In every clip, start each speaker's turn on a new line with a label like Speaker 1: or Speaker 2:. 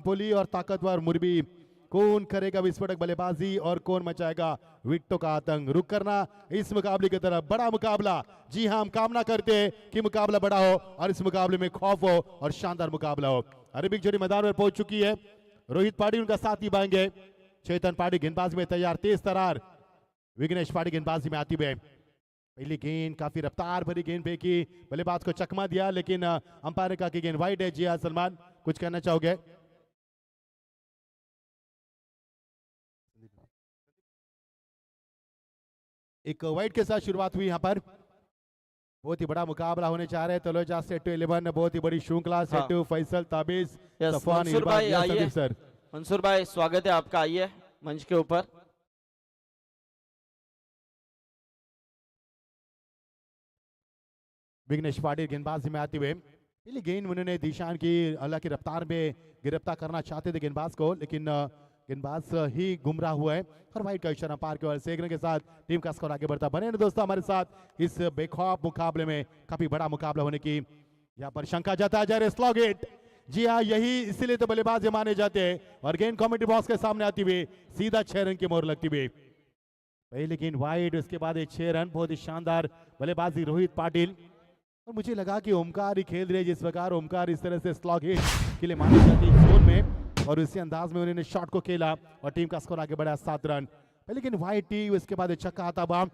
Speaker 1: बोली और ताकतवर मुरबी, कौन करेगा विस्फोटक बल्लेबाजी और कौन मचाएगा विकेटों का आतंक। रुक करना इस मुकाबले की तरफ, बड़ा मुकाबला। जी हां, हम कामना करते हैं कि मुकाबला बड़ा हो और इस मुकाबले में खौफ हो और शानदार मुकाबला हो। अरेबिक जोड़ी मैदान में पहुंच चुकी है। रोहित पाटिल उनका साथी बाएंगे, चेतन पाटिल गेंदबाजी में तैयार, तेज तरार विघ्नेश पाटिल गेंदबाजी में आती हुए। पहली गेंद काफी रफ्तार भरी गेंद फेंकी, बल्लेबाज को चकमा दिया, लेकिन अंपायर ने कहा कि गेंद वाइड है। जी हां सलमान, कुछ कहना चाहोगे? एक वाइड के साथ शुरुआत हुई यहाँ पर। बहुत ही बड़ा मुकाबला होने जा रहा है। तलोजा सेट टू 11, बहुत ही बड़ी श्रृंखला। सेट टू फैसल, ताबिज, सफवान,
Speaker 2: मंसूर भाई आइए।
Speaker 1: सर
Speaker 2: मंसूर भाई स्वागत है आपका, आइए मंच के ऊपर।
Speaker 1: विघ्नेश पाटिल गेंदबाजी में आते हुए पहली गेंद उन्होंने दिशान की, हालांकि रफ्तार में गिरफ्तार करना चाहते थे गेंदबाज को, लेकिन गेंदबाज ही गुमराह हुआ है। और वाइड का इशारा पार की ओर से के साथ टीम का स्कोर आगे बढ़ता। बने दोस्तों हमारे साथ इस बेखौफ मुकाबले में, काफी बड़ा मुकाबला होने की यहाँ पर शंका जताया जा रहा है। स्लो गेट, जी हाँ, यही इसीलिए तो बल्लेबाज माने जाते हैं। और गेंद कॉमेंट्री बॉक्स के सामने आती हुई सीधा 6 रन की मोहर लगती हुई। पहली गेंद वाइड, उसके बाद 6 रन। बहुत ही शानदार बल्लेबाजी रोहित पाटिल। और मुझे लगा कि ओमकार ही खेल रहे, जिस प्रकार ओमकार इस तरह से स्लॉग हिट के लिए मानी जाती है जोन में, और उसी अंदाज में उन्होंने शॉट को खेला और टीम का स्कोर आगे बढ़ा 7 रन। लेकिन वाइड टी, उसके बाद छक्का आता बाम।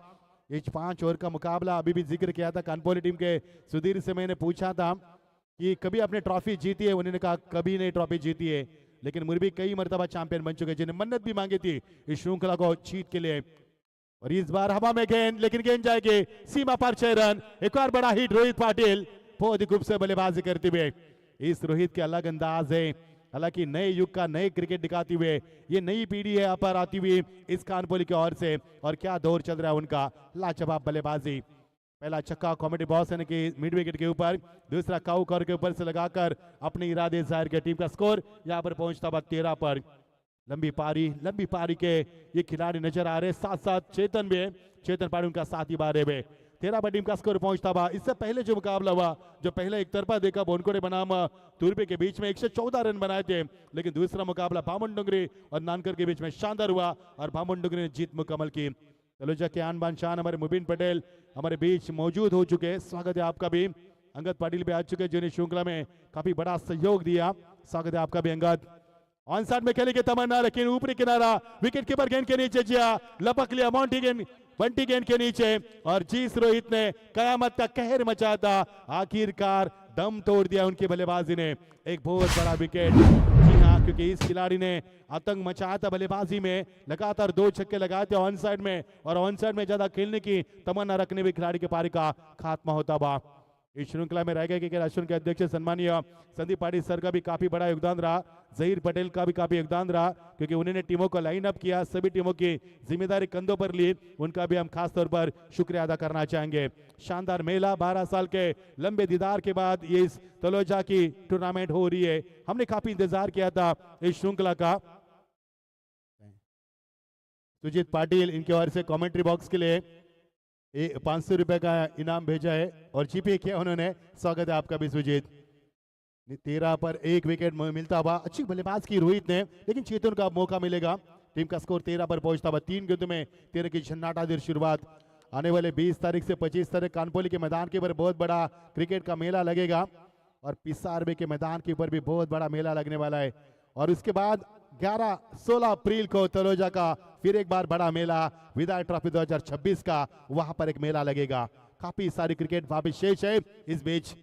Speaker 1: ये 5 ओवर का मुकाबला। अभी भी जिक्र किया था कानपुर टीम के सुधीर से, मैंने पूछा था कि कभी आपने ट्रॉफी जीती है? उन्होंने कहा कभी नहीं ट्रॉफी जीती है, लेकिन मुरबी कई मरतबा चैंपियन बन चुके, जिन्हें मन्नत भी मांगी थी इस श्रृंखला को जीत के लिए। और इस बार हवा में गेंद, लेकिन गेंद जाएगी सीमा पर 6 रन। एक और बड़ा हिट रोहित पाटिल, बहुत ही खूबसूरत बल्लेबाजी करते हुए। इस रोहित के अलग अंदाज है, हालांकि नए युग का नए क्रिकेट दिखाते हुए ये नई पीढ़ी है यहाँ पर आती हुई इस कानपुर की ओर से। और क्या दौर चल रहा है उनका, लाजवाब बल्लेबाजी। पहला छक्का कॉमेडी बॉस यानी कि मिड विकेट के ऊपर, दूसरा काउ कॉर के ऊपर से लगाकर अपने इरादे जाहिर के टीम का स्कोर यहाँ पर पहुंचता हुआ 13 पर। लंबी पारी के ये खिलाड़ी नजर आ रहे, साथ साथ चेतन भी है। चेतन पाड़ी उनका साथी बारे में 13 पर टीम का स्कोर पहुंचता हुआ। इससे पहले जो मुकाबला हुआ, जो पहले एक तरफा देखा बोनकोड़े बनाम तुर्बे के बीच में 114 रन बनाए थे, लेकिन दूसरा मुकाबला भामन डुंगरी और नानकर के बीच में शानदार हुआ और भामन डुंगरी ने जीत मुकम्मल की। तलोजा के आन बान शान हमारे मुबीन पटेल हमारे बीच मौजूद हो चुके, स्वागत है आपका भी। अंगद पाटिल भी आ चुके, जिन्हें श्रृंखला में काफी बड़ा सहयोग दिया, स्वागत है आपका भी अंगद। ऑन साइड में खेले के तमन्ना, लेकिन ऊपरी किनारा विकेट कीपर गेंद के नीचे जिया, लपक लिया बंटी गेंद के नीचे, और जीस रोहित ने कयामत का कहर मचाया था। आखिरकार दम तोड़ दिया उनकी बल्लेबाजी ने, एक बहुत बड़ा विकेट। जी हाँ, क्योंकि इस खिलाड़ी ने आतंक मचाया था बल्लेबाजी में, लगातार 2 छक्के लगाए थे ऑन साइड में, और ऑन साइड में ज्यादा खेलने की तमन्ना रखने भी खिलाड़ी के पारी का खात्मा होता हुआ। इस श्रृंखला में रह गए कि राष्ट्र के अध्यक्ष सन्माननीय संदीप पाटिल सर का भी काफी बड़ा योगदान रहा, जहीर पटेल का भी काफी योगदान रहा, क्योंकि उन्होंने टीमों को लाइन अप किया, सभी टीमों की जिम्मेदारी कंधों पर ली, उनका भी हम खास तौर पर शुक्रिया अदा करना चाहेंगे। शानदार मेला, 12 साल के लंबे दीदार के बाद ये इस तलोजा की टूर्नामेंट हो रही है। हमने काफी इंतजार किया था इस श्रृंखला का। सुजीत पाटिल इनके ओर से कमेंट्री बॉक्स के लिए 500 रुपए का इनाम भेजा है और जीपे किया उन्होंने, स्वागत है आपका भी सुजीत। 13 पर 1 विकेट मिलता हुआ, अच्छी बल्लेबाज की रोहित ने, लेकिन चेतन का मौका मिलेगा। टीम का स्कोर 13 पर पहुंचता हुआ, 3 गेंदों में 13 की झन्नाटादार शुरुआत। आने वाले 20 तारीख से 25 तारीख कानपोली के मैदान के ऊपर बहुत बड़ा क्रिकेट का मेला लगेगा, और पिसारबे के मैदान के ऊपर भी बहुत बड़ा मेला लगने वाला है। और उसके बाद 11-16 अप्रैल को तलोजा का फिर एक बार बड़ा मेला, विदाई ट्रॉफी 2026 का, वहां पर एक मेला लगेगा। काफी सारी क्रिकेट वहां शेष है। इस बीच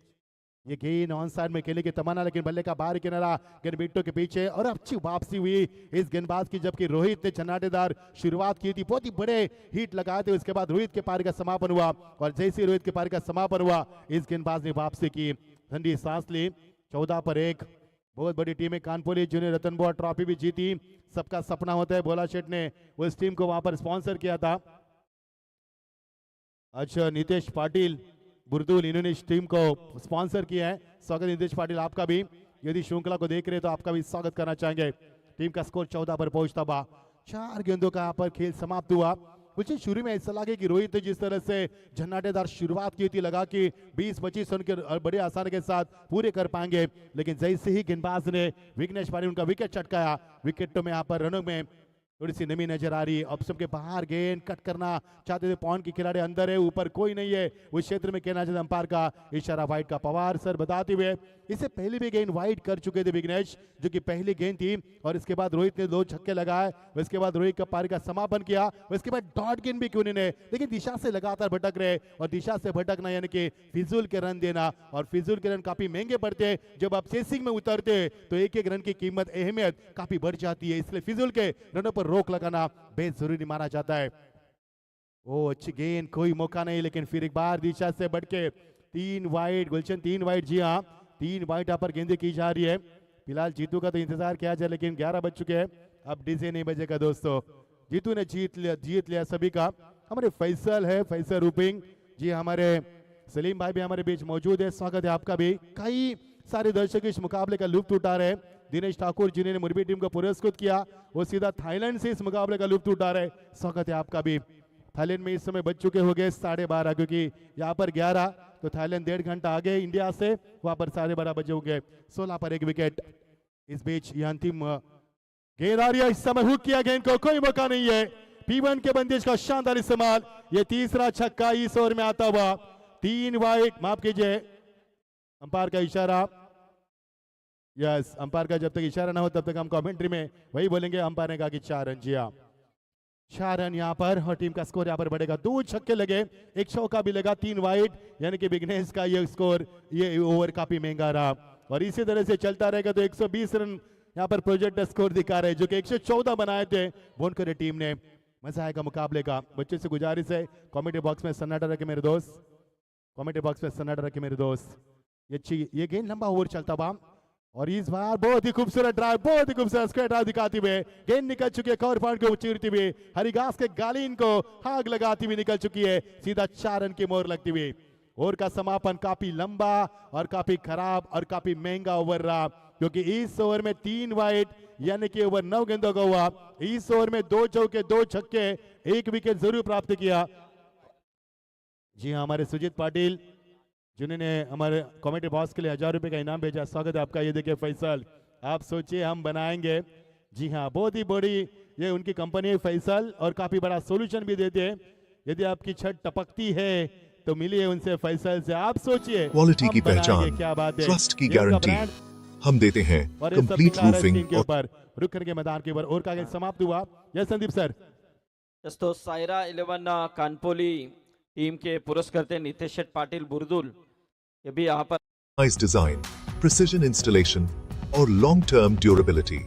Speaker 1: ये गेंद ऑन साइड में खेलने की तमन्ना, लेकिन बल्ले का बाहरी किनारा गेंद विकेटों के पीछे, और अच्छी वापसी हुई इस गेंदबाज की, जबकि रोहित ने झन्नाटेदार शुरुआत की थी, बहुत ही बड़े हिट लगाए थे। उसके बाद रोहित के पारी का समापन हुआ, और जैसे रोहित के पारी का समापन हुआ, इस गेंदबाज ने वापसी की, ठंडी सांस ली। 14 पर 1, बहुत बड़ी टीम है कानपुर, जिन्हें रतन बोआ ट्रॉफी भी जीती। सबका सपना होता है, भोला शेठ ने उस टीम को वहां पर स्पॉन्सर किया था। अच्छा, नितेश पाटिल बुरदुल, इन्होंने इस टीम को स्पॉन्सर किया है, स्वागत नितेश पाटिल आपका भी। यदि श्रृंखला को देख रहे हैं तो आपका भी स्वागत करना चाहेंगे। टीम का स्कोर 14 पर पहुंचता हुआ, 4 गेंदों का यहाँ पर खेल समाप्त हुआ, मुझे शुरू में ऐसा लगा कि रोहित ने जिस तरह से झन्नाटेदार शुरुआत की थी, लगा कि 20-25 रन के बड़े आसानी के साथ पूरे कर पाएंगे, लेकिन जैसे ही गेंदबाज ने विघ्नेश पारी उनका विकेट चटकाया, विकेटों में यहाँ पर रनों में थोड़ी सी नमी नजर आ रही है। ऑप्शन के बाहर गेंद कट करना चाहते थे, पॉइंट के खिलाड़ी अंदर है, ऊपर कोई नहीं है, उस क्षेत्र में कहना चाहते अंपायर का इशारा वाइड का। पवार सर बताते हुए इससे पहले भी गेंद वाइड कर चुके थे विघ्नेश, जो कि पहली गेंद थी, और इसके बाद रोहित ने 2 छक्के लगाए, उसके बाद रोहित का पारी का समापन किया, उसके बाद डॉट गेंद भी क्यों नहीं, लेकिन दिशा से लगातार भटक रहे, और दिशा से भटकना यानी कि फिजूल के रन देना, और फिजूल के रन काफी महंगे पड़ते हैं। जब आप चेसिंग में उतरते तो एक एक रन की कीमत अहमियत काफी बढ़ जाती है, इसलिए फिजूल के रनों पर रोक लगाना बेहद जरूरी माना जाता है। ओ अच्छी गेंद, कोई मौका नहीं, लेकिन फिर एक बार दिशा से बढ़ के 3 वाइड गुलशन, 3 वाइड, जी हाँ 3 वाइड यहाँ पर गेंदें की जा रही है। फिलहाल जीतू का तो इंतजार किया जाए, लेकिन 11 बज चुके हैं, अब डीजे नहीं बजेगा दोस्तों। जीतू ने जीत लिया सभी का। हमारे फैसल है, फैसल रूपिंग जी, हमारे सलीम भाई भी हमारे बीच मौजूद है, स्वागत है आपका भी। कई सारे दर्शक इस मुकाबले का लुत्फ उठा रहे हैं। दिनेश ठाकुर जिन्होंने मुरबी टीम को पुरस्कृत किया, वो सीधा थाईलैंड से इस मुकाबले का लुत्फ उठा रहे हैं, स्वागत है आपका भी। थाईलैंड में इस समय बज चुके हो गए 12:30, क्योंकि यहाँ पर 11 तो थाईलैंड 1.5 घंटा आगे इंडिया से, वहां पर 12:30 बजे हो गए। 16 पर 1 विकेट। इस बीच ये अंतिम गेंद आ रही है, इस समय हुक किया गेंद को, कोई मौका नहीं है। P1 के बंदिश का शानदार इस्तेमाल, ये तीसरा छक्का इस ओवर में आता हुआ। 3 वाइड, माफ कीजिए अंपायर का इशारा, यस अंपायर का जब तक इशारा ना हो तब तक हम कमेंट्री में वही बोलेंगे। अंपायर ने कहा कि 4 रन, जी हाँ 4 रन यहाँ पर, और टीम का स्कोर यहाँ पर बढ़ेगा। 2 छक्के लगे, 1 चौका भी लगा, 3 वाइड, यानी कि विघ्नेश का ये स्कोर, ये ओवर काफी महंगा रहा, और इसी तरह से चलता रहेगा तो 120 रन यहाँ पर प्रोजेक्ट स्कोर दिखा रहे, जो कि 114 बनाए थे बोनकर टीम ने। मजा आएगा मुकाबले का। बच्चे से गुजारिश है कमेंट्री बॉक्स में सन्नाटा रखे मेरे दोस्त, कमेंट्री बॉक्स में सन्नाटा रखे मेरे दोस्त। ये गेंद लंबा ओवर चलता हुआ, और इस बार बहुत ही खूबसूरत ड्राइव, बहुत ही खूबसूरत स्क्वायर ड्राइव दिखाते हुए गेंद निकल चुकी है, कवर पॉइंट को चीरती हुई, हरिघास के गालीन को हाथ लगाती हुई निकल चुकी है, सीधा 4 रन की मोहर लगती हुई। ओवर का समापन काफी लंबा और काफी खराब और काफी महंगा ओवर रहा, क्योंकि इस ओवर में 3 वाइड यानी कि ओवर 9 गेंदों का हुआ। इस ओवर में 2 चौके, 2 छक्के, 1 विकेट जरूर प्राप्त किया। जी हाँ, हमारे सुजीत पाटिल जिन्होंने हमारे कमेटी बॉक्स के लिए 1000 रुपए का इनाम भेजा, स्वागत है आपका। ये देखिए फैसल, आप सोचिए हम बनाएंगे, जी हाँ बहुत ही बड़ी ये उनकी कंपनी है फैसल, और काफी बड़ा सॉल्यूशन भी देते हैं। यदि आपकी छत टपकती है तो मिलिए उनसे, फैसल से। आप सोचिए
Speaker 3: क्वालिटी की पहचान,
Speaker 1: क्या बात है,
Speaker 3: ट्रस्ट की गारंटी हम देते हैं।
Speaker 1: और
Speaker 3: कंप्लीट रूफिंग
Speaker 1: के ऊपर रुकन के मैदान के ऊपर और का समाप्त हुआ। Yes Sandeep sir.
Speaker 2: दोस्तों सायरा 11 कानपोली टीम के पुरस्कर्ता नितेश शेट पाटिल बुरदुल, ये भी यहाँ पर
Speaker 3: नाइस डिजाइन, प्रिसिजन इंस्टॉलेशन और लॉन्ग टर्म ड्यूरेबिलिटी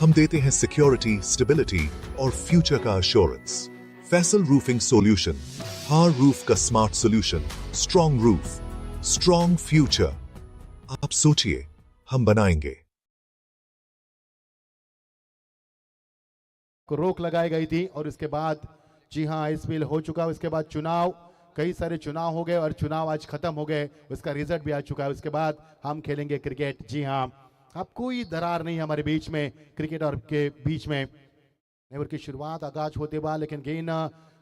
Speaker 3: हम देते हैं। सिक्योरिटी, स्टेबिलिटी और फ्यूचर का अश्योरेंस। फैसल रूफिंग सॉल्यूशन, हार रूफ का smart solution. Strong roof, strong future. आप सोचिए हम बनाएंगे।
Speaker 1: को रोक लगाई गई थी, और उसके बाद जी हाँ आईपीएल हो चुका। उसके बाद चुनाव, कई सारे चुनाव हो गए, और चुनाव आज खत्म हो गए, उसका रिजल्ट भी आ चुका है। उसके बाद हम खेलेंगे क्रिकेट। जी हाँ, अब कोई दरार नहीं हमारे बीच में, क्रिकेट और के बीच में। ओवर की शुरुआत आगाज होते बाद, लेकिन गेंद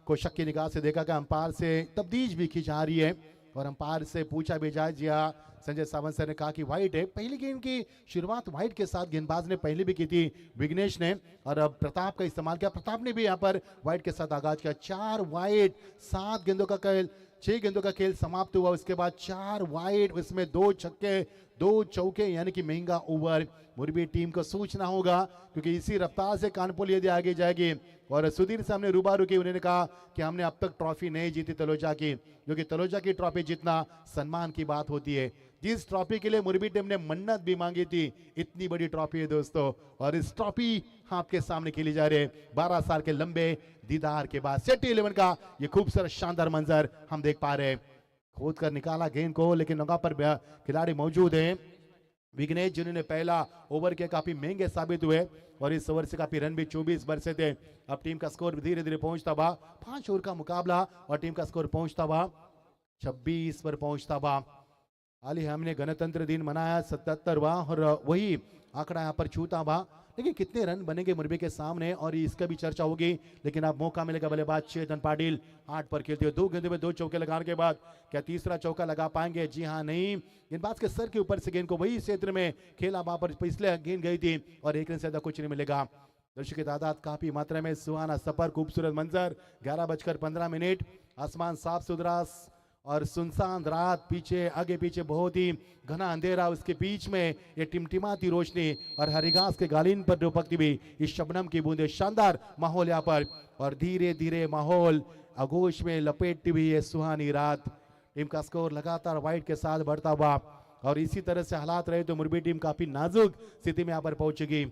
Speaker 1: को शक की निगाह से देखा कि अंपायर से तब्दीज भी की जा रही है, और अंपायर से पूछा भी जाए। जी हाँ, संजय सावंत सर ने कहा कि वाइड है। पहली गेंद की शुरुआत वाइड के साथ गेंदबाज ने पहले भी की थी विघ्नेश ने, और अब प्रताप का इस्तेमाल किया। प्रताप ने भी यहाँ पर वाइड के साथ आगाज किया। 4 वाइड, 7 गेंदों का खेल, 6 गेंदों का खेल समाप्त हुआ। उसके बाद 4 वाइड, उसमें 2 छक्के, 2 चौके, यानी कि महंगा ओवर। मुरबी टीम को सोचना होगा, क्योंकि इसी रफ्तार से कानपुर यदि आगे जाएगी, और सुधीर सामने रूबारू की, उन्होंने कहा कि हमने अब तक ट्रॉफी नहीं जीती तलोजा की, क्योंकि तलोजा की ट्रॉफी जीतना सम्मान की बात होती है। जिस ट्रॉफी के लिए मुरबी टीम ने मन्नत भी मांगी थी, इतनी बड़ी ट्रॉफी है दोस्तों, और इस ट्रॉफी आपके सामने खेली जा रही है 12 साल के लंबे दीदार के बाद। सेट 11 का ये खूबसूरत शानदार मंजर हम देख पा रहे हैं। खोद कर निकाला गेंद को, लेकिन नौका पर खिलाड़ी मौजूद है विघ्नेश, जिन्होंने पहला ओवर के काफी महंगे साबित हुए, और इस ओवर से काफी रन भी 24 बरसे थे। अब टीम का स्कोर धीरे धीरे पहुंचता हुआ, 5 ओवर का मुकाबला, और टीम का स्कोर पहुंचता हुआ 26 पर पहुंचता हुआ। हाल ही हमने गणतंत्र दिन मनाया 77वां, और वही आंकड़ा यहाँ पर छूता हुआ, लेकिन कितने रन बनेंगे मुरबी के सामने और इसका भी चर्चा होगी। लेकिन अब मौका मिलेगा बल्लेबाज चेतन पाटिल 8 पर खेलते हुए 2 गेंदों में 2 चौके लगाने के बाद क्या तीसरा चौका लगा पाएंगे? जी हाँ, नहीं। गेंदबाज के सर के ऊपर से गेंद को वही क्षेत्र में खेला, वहां पर पिछले गेंद गई थी और 1 रन से ज्यादा कुछ नहीं मिलेगा। दर्शक की तादाद काफी मात्रा में, सुहाना सफर, खूबसूरत मंजर। 11:15, आसमान साफ सुथरा और सुनसान रात, पीछे आगे पीछे बहुत ही घना अंधेरा, उसके बीच में ये टिमटिमाती रोशनी और हरी घास के गालीन पर डुबकती हुई इस शबनम की बूंदे, शानदार माहौल यहाँ पर और धीरे धीरे माहौल आगोश में लपेटती हुई ये सुहानी रात। टीम का स्कोर लगातार वाइड के साथ बढ़ता हुआ और इसी तरह से हालात रहे तो मुरबी टीम काफी नाजुक स्थिति में यहाँ पर पहुंचेगी।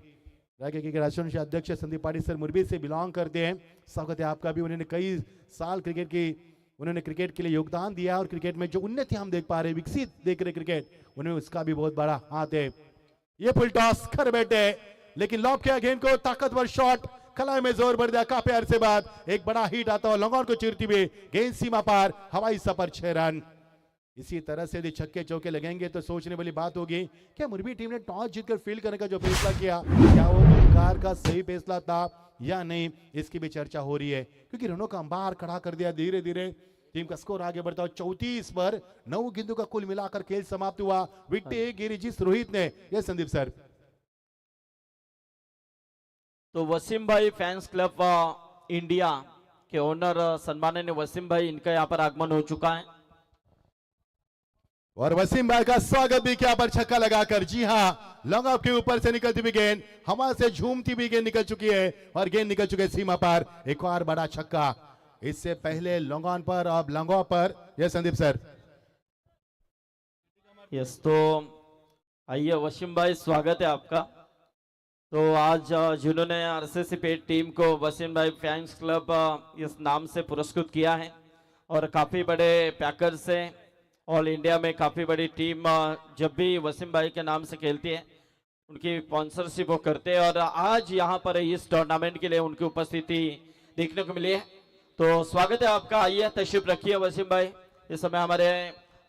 Speaker 1: राष्ट्रीय अध्यक्ष संदीप पाटिल सर मुरबी से बिलोंग करते हैं, स्वागत है आपका भी। उन्होंने कई साल क्रिकेट के लिए योगदान दिया और क्रिकेट में जो उन्नति हम देख पा रहे, विकसित देख रहे क्रिकेट, उन्हें उसका भी बहुत बड़ा हाथ है। ये फुल टॉस कर बैठे लेकिन लॉब किया गेंद को, ताकतवर शॉट, कलाई में जोर भर दिया, काफी अरसे बाद एक बड़ा हिट आता है लॉन्ग ऑन को चीरती हुई, गेंद सीमा पार, हवाई सफर 6 रन। इसी तरह से यदि छक्के चौके लगेंगे तो सोचने वाली बात होगी, क्या मुरबी टीम ने टॉस जीतकर फील्ड करने का जो फैसला किया, क्या वो ओंकार का सही फैसला था या नहीं, इसकी भी चर्चा हो रही है। क्योंकि रनों का अंबार खड़ा कर दिया, धीरे धीरे टीम का स्कोर आगे बढ़ता है। 34 पर 9 गेंदों का कुल मिलाकर खेल समाप्त हुआ। विकेट एक गिरी जिस रोहित ने। ये संदीप सर,
Speaker 2: तो वसीम भाई फैंस क्लब इंडिया के ओनर सम्माननीय वसीम भाई, इनका यहाँ पर आगमन हो चुका है
Speaker 1: और वसीम भाई का स्वागत भी किया पर छक्का लगाकर। जी हाँ, लॉन्ग ऑफ के ऊपर से निकलती हुई गेंद, हवा से झूमती हुई गेंद निकल चुकी है और गेंद निकल चुकी है सीमा पर। एक और बड़ा छक्का, इससे पहले लॉन्ग ऑन पर, अब लॉन्ग ऑफ पर। यह संदीप सर।
Speaker 2: यस, तो आइए वसीम भाई, स्वागत है आपका। तो आज जिन्होंने आरसीसी पेट टीम को वसीम भाई फैंस क्लब इस नाम से पुरस्कृत किया है और काफी बड़े पैकर्स से ऑल इंडिया में काफी बड़ी टीम जब भी वसीम भाई के नाम से खेलती है उनकी स्पॉन्सरशिप वो करते हैं और आज यहाँ पर इस टूर्नामेंट के लिए उनकी उपस्थिति देखने को मिली है। तो स्वागत है आपका, आइए तशरीफ रखिए वसीम भाई। इस समय हमारे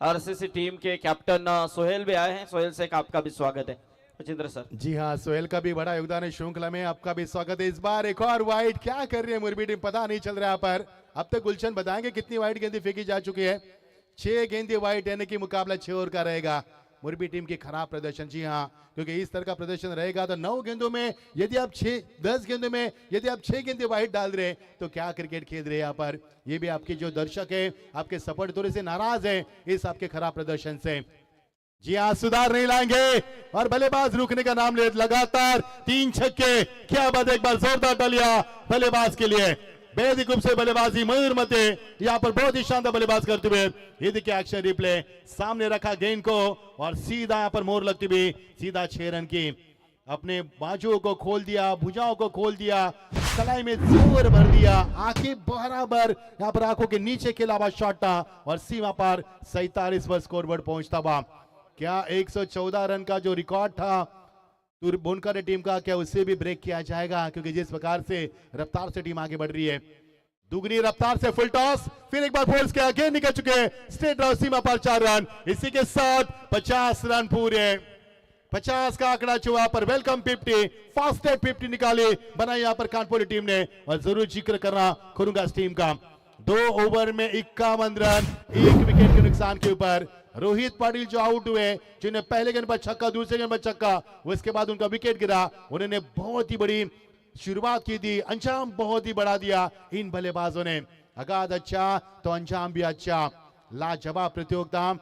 Speaker 2: आरसीसी टीम के कैप्टन सोहेल भी आए हैं। सोहेल से आपका भी स्वागत है। मचिंद्र सर।
Speaker 1: जी हाँ, सोहेल का भी बड़ा योगदान है श्रृंखला में, आपका भी स्वागत है। इस बार एक और वाइड, क्या कर रही है मुरबी टीम पता नहीं चल रहा है पर। अब तक गुलशन बताएंगे कितनी वाइड गेंदें फेंकी जा चुकी है? 6 गेंदें वाइड, यानी कि मुकाबला 6 ओवर का रहेगा। मुरबी टीम की खराब प्रदर्शन, जी हाँ, क्योंकि इस तरह का प्रदर्शन रहेगा तो 9 गेंदों में यदि आप 10 गेंदों में यदि आप 6 गेंदें वाइड डाल रहे तो क्या क्रिकेट खेल रहे यहाँ पर। ये भी आपके जो दर्शक है, आपके सपोर्ट थोड़े से नाराज हैं इस आपके खराब प्रदर्शन से। जी हाँ, सुधार नहीं लाएंगे और बल्लेबाज रुकने का नाम ले, लगातार 3 छक्के, क्या बात, एक बार जोरदार तालियां बल्लेबाज के लिए। बेहद खूब से बल्लेबाजी मयूर मते यहाँ पर बहुत ही शानदार बल्लेबाज करते हुए। ये देखिए एक्शन रिप्ले, सामने रखा गेंद को और सीधा यहाँ पर मोर लगती हुई, सीधा 6 रन की। अपने बाजुओं को खोल दिया, भुजाओं को खोल दिया, कलाई में जोर भर दिया, आंखें बराबर यहाँ पर आंखों के नीचे के अलावा शॉट था और सीमा पर 47 पर स्कोरबोर्ड पहुंचता हुआ। क्या 114 रन का जो रिकॉर्ड था बुनकर टीम का, क्या उससे भी ब्रेक किया जाएगा? क्योंकि जिस प्रकार से रफ्तार से टीम आगे बढ़ रही है, दुगनी रफ्तार से फुल टॉस, फिर एक बार फोर्स किया, गेंद निकल चुके, स्ट्रेट ड्रॉ, सीमा पर 4 रन। इसी के साथ 50 रन पूरे, 50 का आंकड़ा छुआ पर वेलकम 50, फास्टेस्ट 50 निकाले बनाई यहाँ पर कानपुर टीम ने। और जरूर जिक्र करना करूंगा इस टीम का, 2 ओवर में 51 रन, 1 विकेट के नुकसान के ऊपर। रोहित पाटिल जो आउट हुए, जिन्हें पहले गेंद पर छक्का, दूसरे गेंद पर छक्का, उसके बाद उनका विकेट गिरा, उन्होंने बहुत ही बड़ी शुरुआत की थी, अंजाम बहुत ही बड़ा दिया इन बल्लेबाजों ने। आगाज अच्छा तो अंजाम भी अच्छा, लाजवाब प्रतियोगिता।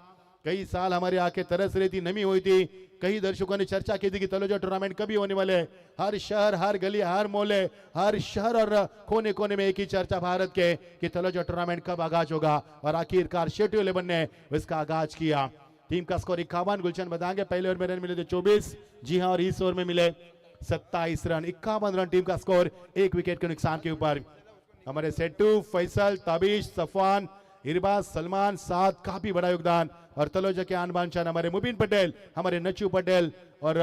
Speaker 1: कई साल हमारे आंखें तरस रही थी, नमी हुई थी, कई दर्शकों ने चर्चा की थी कि तलोजा टूर्नामेंट कभी होने वाले। हर शहर, हर गली, हर मोहल्ले, हर शहर और कोने कोने में एक ही चर्चा भारत के कि तलोजा टूर्नामेंट कब आगाज होगा और आखिरकार शेट्टी 11 ने इसका आगाज किया। टीम का स्कोर 51, गुलशन बताएंगे। पहले ओवर में रन मिले थे 24, जी हाँ, और इस ओवर में मिले 27 रन, 51 रन टीम का स्कोर, 1 विकेट के नुकसान के ऊपर। हमारे सेट्टू, फैसल, ताबिश, सफवान, इरबाज, सलमान, साथ काफी बड़ा योगदान। और तलोजा के आन बान शान हमारे मुबीन पटेल, हमारे नच्चू पटेल और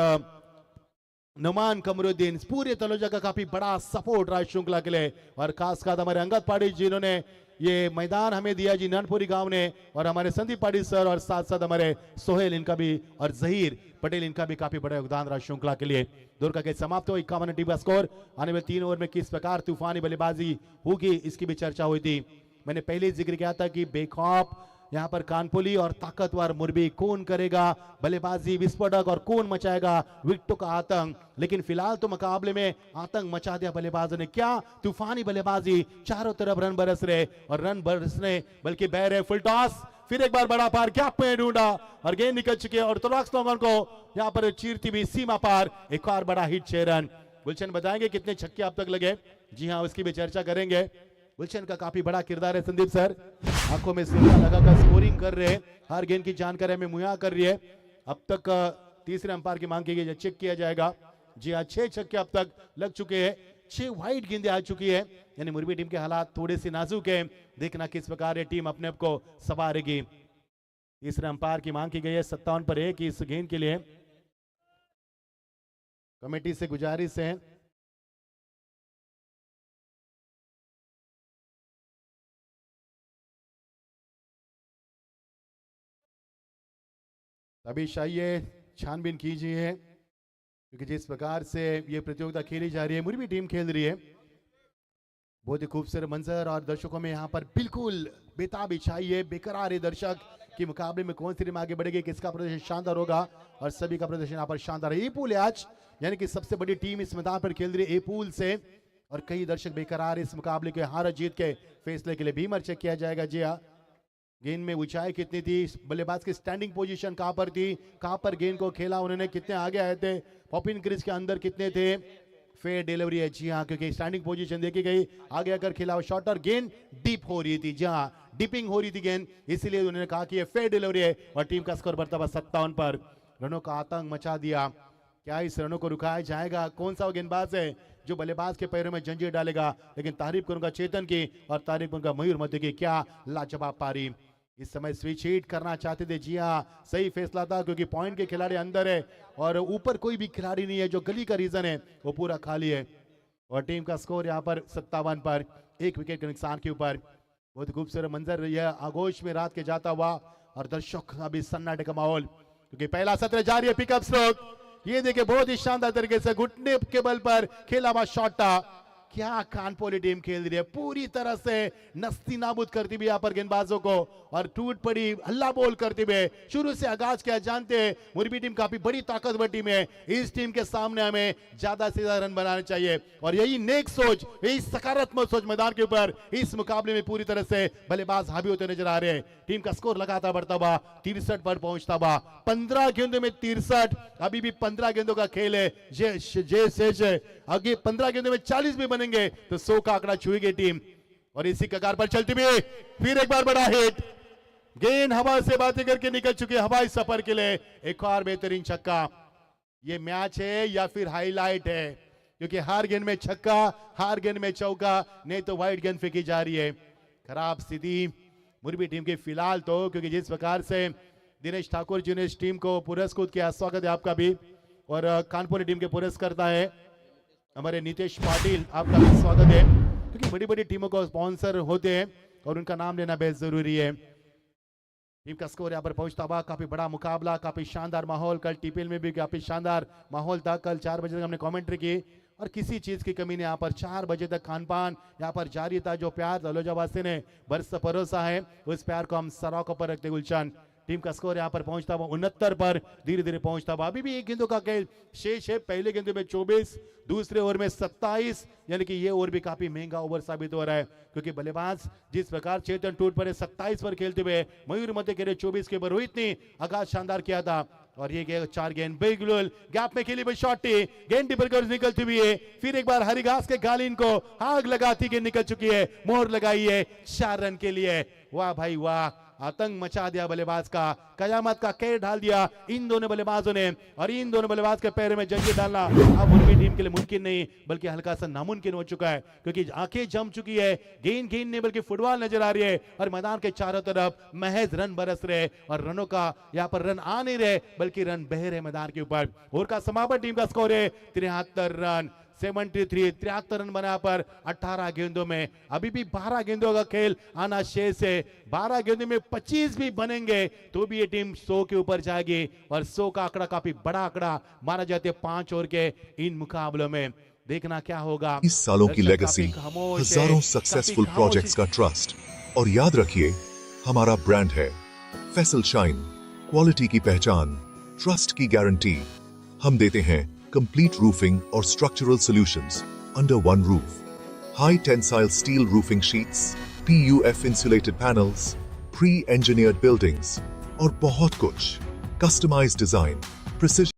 Speaker 1: नुमान कमरुद्दीन, पूरे तलोजा का काफी बड़ा सपोर्ट रहा श्रृंखला के लिए। और खासकर हमारे अंगद पाटिल जिन्होंने ये मैदान हमें दिया जी, ननपुरी गांव ने, और हमारे संदीप पाटिल सर और साथ साथ हमारे सोहेल, इनका भी, और जहीर पटेल, इनका भी काफी बड़ा योगदान रहा श्रृंखला के लिए। दौर का खेल समाप्त हो 51 टीम का स्कोर। आने वाले 3 ओवर में किस प्रकार तूफानी बल्लेबाजी होगी इसकी भी चर्चा हुई थी। मैंने पहले ही जिक्र किया था कि बेखौफ यहाँ पर कानपुली और ताकतवर मुरबी कौन करेगा बल्लेबाजी विस्फोटक और कौन मचाएगा विकेटों का आतंक। लेकिन फिलहाल तो मुकाबले में आतंक मचा दिया बल्लेबाजों ने। क्या तूफानी बल्लेबाजी, चारों तरफ रन बरस रहे और रन बरसने बल्कि बह रहे। फुल टॉस, फिर एक बार बड़ा पार गैप में ढूंढा और गेंद निकल चुकी है और ऑर्थोडॉक्स लोगों को यहाँ पर चीरती हुई सीमा पार। एक और बड़ा हिट 6 रन। गुलशन बताएंगे कितने छक्के अब तक लगे? जी हाँ, उसकी भी चर्चा करेंगे। गुलशन का काफी बड़ा किरदार है। संदीप सर आंखों में सिंगा लगाकर स्कोरिंग कर रहे हैं, हर गेंद की जानकारी हमें मुहैया कर रही है। अब तक तीसरे अंपायर की मांग की गई, चेक किया जाएगा। जी हाँ, 6 छक्के अब तक लग चुके हैं, 6 वाइड गेंदें आ चुकी है। यानी मुरबी टीम के हालात थोड़े से नाजुक है, देखना किस प्रकार ये टीम अपने आप को संवारेगी। तीसरे अंपायर की मांग की गई है 57 पर 1 इस गेंद के लिए। कमेटी से गुजारिश है अभी चाहिए छानबीन कीजिए, क्योंकि जिस प्रकार से ये प्रतियोगिता खेली जा रही है, मुरबी टीम खेल रही है, बहुत ही खूबसूरत मंजर और दर्शकों में यहाँ पर बिल्कुल बेताबी चाहिए। बेकरार है दर्शक कि मुकाबले में कौन सी टीम आगे बढ़ेगी, किसका प्रदर्शन शानदार होगा और सभी का प्रदर्शन यहाँ पर शानदार है। ए पूल है आज, यानी कि सबसे बड़ी टीम इस मैदान पर खेल रही है ए पूल से, और कई दर्शक बेकरार इस मुकाबले के हार जीत के फैसले के लिए बीमर चेक किया जाएगा। जी हाँ, गेंद में ऊंचाई कितनी थी, बल्लेबाज की स्टैंडिंग पोजीशन कहां पर थी, कहां पर गेंद को खेला उन्होंने, कितने आगे आए थे, पॉपिन क्रीज के अंदर कितने थे, फेयर डिलीवरी है। जी हाँ, क्योंकि स्टैंडिंग पोजीशन देखी गई, आगे आकर खेला शॉट और गेंद डीप हो रही थी। जी हाँ, डिपिंग हो रही थी गेंद, इसलिए उन्होंने कहा कि ये फेयर डिलीवरी है और टीम का स्कोर बढ़ता हुआ 57 पर। रनों का आतंक मचा दिया। क्या इस रनों को रुकाया जाएगा? कौन सा गेंदबाज है जो बल्लेबाज के पैरों में जंजीर डालेगा? लेकिन तारीफ करूंगा चेतन की और तारीफ करूंगा मयूर मध्य की, क्या लाजवाब पारी। इस समय स्विच हिट करना चाहते थे। जी हाँ, सही फैसला था, क्योंकि पॉइंट के खिलाड़ी अंदर है और ऊपर कोई भी खिलाड़ी नहीं है। जो गली का रीजन है वो पूरा खाली है और टीम का स्कोर यहाँ पर 57 पर 1 विकेट के नुकसान के ऊपर। बहुत खूबसूरत मंजर यह आगोश में रात के जाता हुआ और दर्शक का भी सन्नाटे का माहौल, क्योंकि पहला सत्र जारी है। पिकअप स्ट्रोक, ये देखिए बहुत ही शानदार तरीके से घुटने के बल पर खेला हुआ शॉट था। क्या कानपुरी टीम खेल रही है, पूरी तरह से नस्ती नाबूद करती हुई यहाँ पर गेंदबाजों को और टूट पड़ी हल्ला बोल करते हुए शुरू से आगाज किया। जानते हैं मुरबी टीम काफी बड़ी ताकतवर टीम है, इस टीम के सामने हमें ज्यादा से ज्यादा रन बनाने चाहिए और यही नेक सोच, यही सकारात्मक सोच मैदान के ऊपर इस मुकाबले में पूरी तरह से बल्लेबाज हावी होते नजर आ रहे हैं। टीम का स्कोर लगातार बढ़ता हुआ 63 पर पहुंचता हुआ। 15 गेंदों में 63, अभी भी 15 गेंदों का खेल है। जे शेष है, आगे 15 गेंदों में 40 भी बनेंगे तो 100 का आंकड़ा छुएगी टीम। और इसी कगार पर चलती हुई फिर एक बार बड़ा हिट, गेंद हवा से बातें करके निकल चुकी है हवाई सफर के लिए। एक और बेहतरीन छक्का। ये मैच है या फिर हाईलाइट है, क्योंकि हर गेंद में छक्का, हर गेंद में चौका, नहीं तो वाइड गेंद फेंकी जा रही है। खराब स्थिति मुरबी टीम की फिलहाल तो, क्योंकि जिस प्रकार से दिनेश ठाकुर जी ने इस टीम को पुरस्कृत किया, स्वागत है आपका भी। और कानपुर टीम के पुरस्कर्ता है हमारे नीतीश पाटिल, आपका भी स्वागत है, क्योंकि बड़ी बड़ी टीमों को स्पॉन्सर होते हैं और उनका नाम लेना बेहद जरूरी है। टीम का स्कोर यहाँ पर पहुंचता हुआ, काफी बड़ा मुकाबला, काफी शानदार माहौल। कल टीपीएल में भी काफी शानदार माहौल था। कल 4 बजे तक हमने कमेंट्री की और किसी चीज की कमी नहीं। यहाँ पर 4 बजे तक खानपान यहाँ पर जारी था। जो प्यार तलोजावासी ने बरस परोसा है, उस प्यार को हम सराखों पर रखते। गुलशन, टीम का स्कोर यहाँ पर पहुंचता हुआ 69 पर धीरे धीरे पहुंचता हुआ। अभी भी एक गेंदों का खेल शेष है। पहले गेंदों में 24, दूसरे ओवर में 27, यानी कि ये ओवर भी काफी महंगा ओवर साबित हो रहा है, क्योंकि बल्लेबाज जिस प्रकार चेतन टूट पर 27 पर खेलते हुए मयूर मध्य के 24 के ऊपर रोहित ने आगाज शानदार किया था। और ये 4 गेंद बिल्कुल गैप में खेली हुई शॉट थी, गेंद टिपर कर निकलती हुई है। फिर एक बार हरी घास के गालिन को आग लगाती गेंद निकल चुकी है, मोहर लगाई है 4 रन के लिए। वाह भाई वाह, आतंक मचा दिया बल्लेबाज का, कयामत का कहर ढाल दिया इन दोनों बल्लेबाजों ने। और इन दोनों बल्लेबाज के पैर में जंजीर डालना अब मुरबी टीम के लिए मुमकिन नहीं, बल्कि हल्का सा नामुमकिन हो चुका है, क्योंकि आंखें जम चुकी है। गेंद नहीं बल्कि फुटबॉल नजर आ रही है और मैदान के चारों तरफ महज रन बरस रहे और रनों का यहाँ पर रन आ नहीं रहे, बल्कि रन बह रहे मैदान के ऊपर। और का समापन टीम का स्कोर है 73 रन। 73 रन बनाया पर 18 गेंदों में। अभी भी 12 गेंदों का खेल आना शेष है। 12 गेंदों में 25 भी बनेंगे तो भी ये टीम 100 के ऊपर जाएगी और 100 का आंकड़ा काफी बड़ा आंकड़ा माना जाता है 5 ओवर के इन मुकाबलों में। देखना क्या होगा।
Speaker 3: 20 सालों की
Speaker 1: दर्शक
Speaker 3: लेगेसी,
Speaker 1: काफी खामोश है,
Speaker 3: हजारों
Speaker 1: काफी
Speaker 3: सक्सेसफुल
Speaker 1: खामोश
Speaker 3: प्रोजेक्ट्स का ट्रस्ट। और याद रखिए, हमारा ब्रांड है फैसल शाइन, क्वालिटी की पहचान, ट्रस्ट की गारंटी। हम देते हैं कंप्लीट रूफिंग और structural solutions under one roof. High tensile steel roofing sheets, PUF insulated panels, pre engineered buildings और बहुत कुछ। Customised design, precision.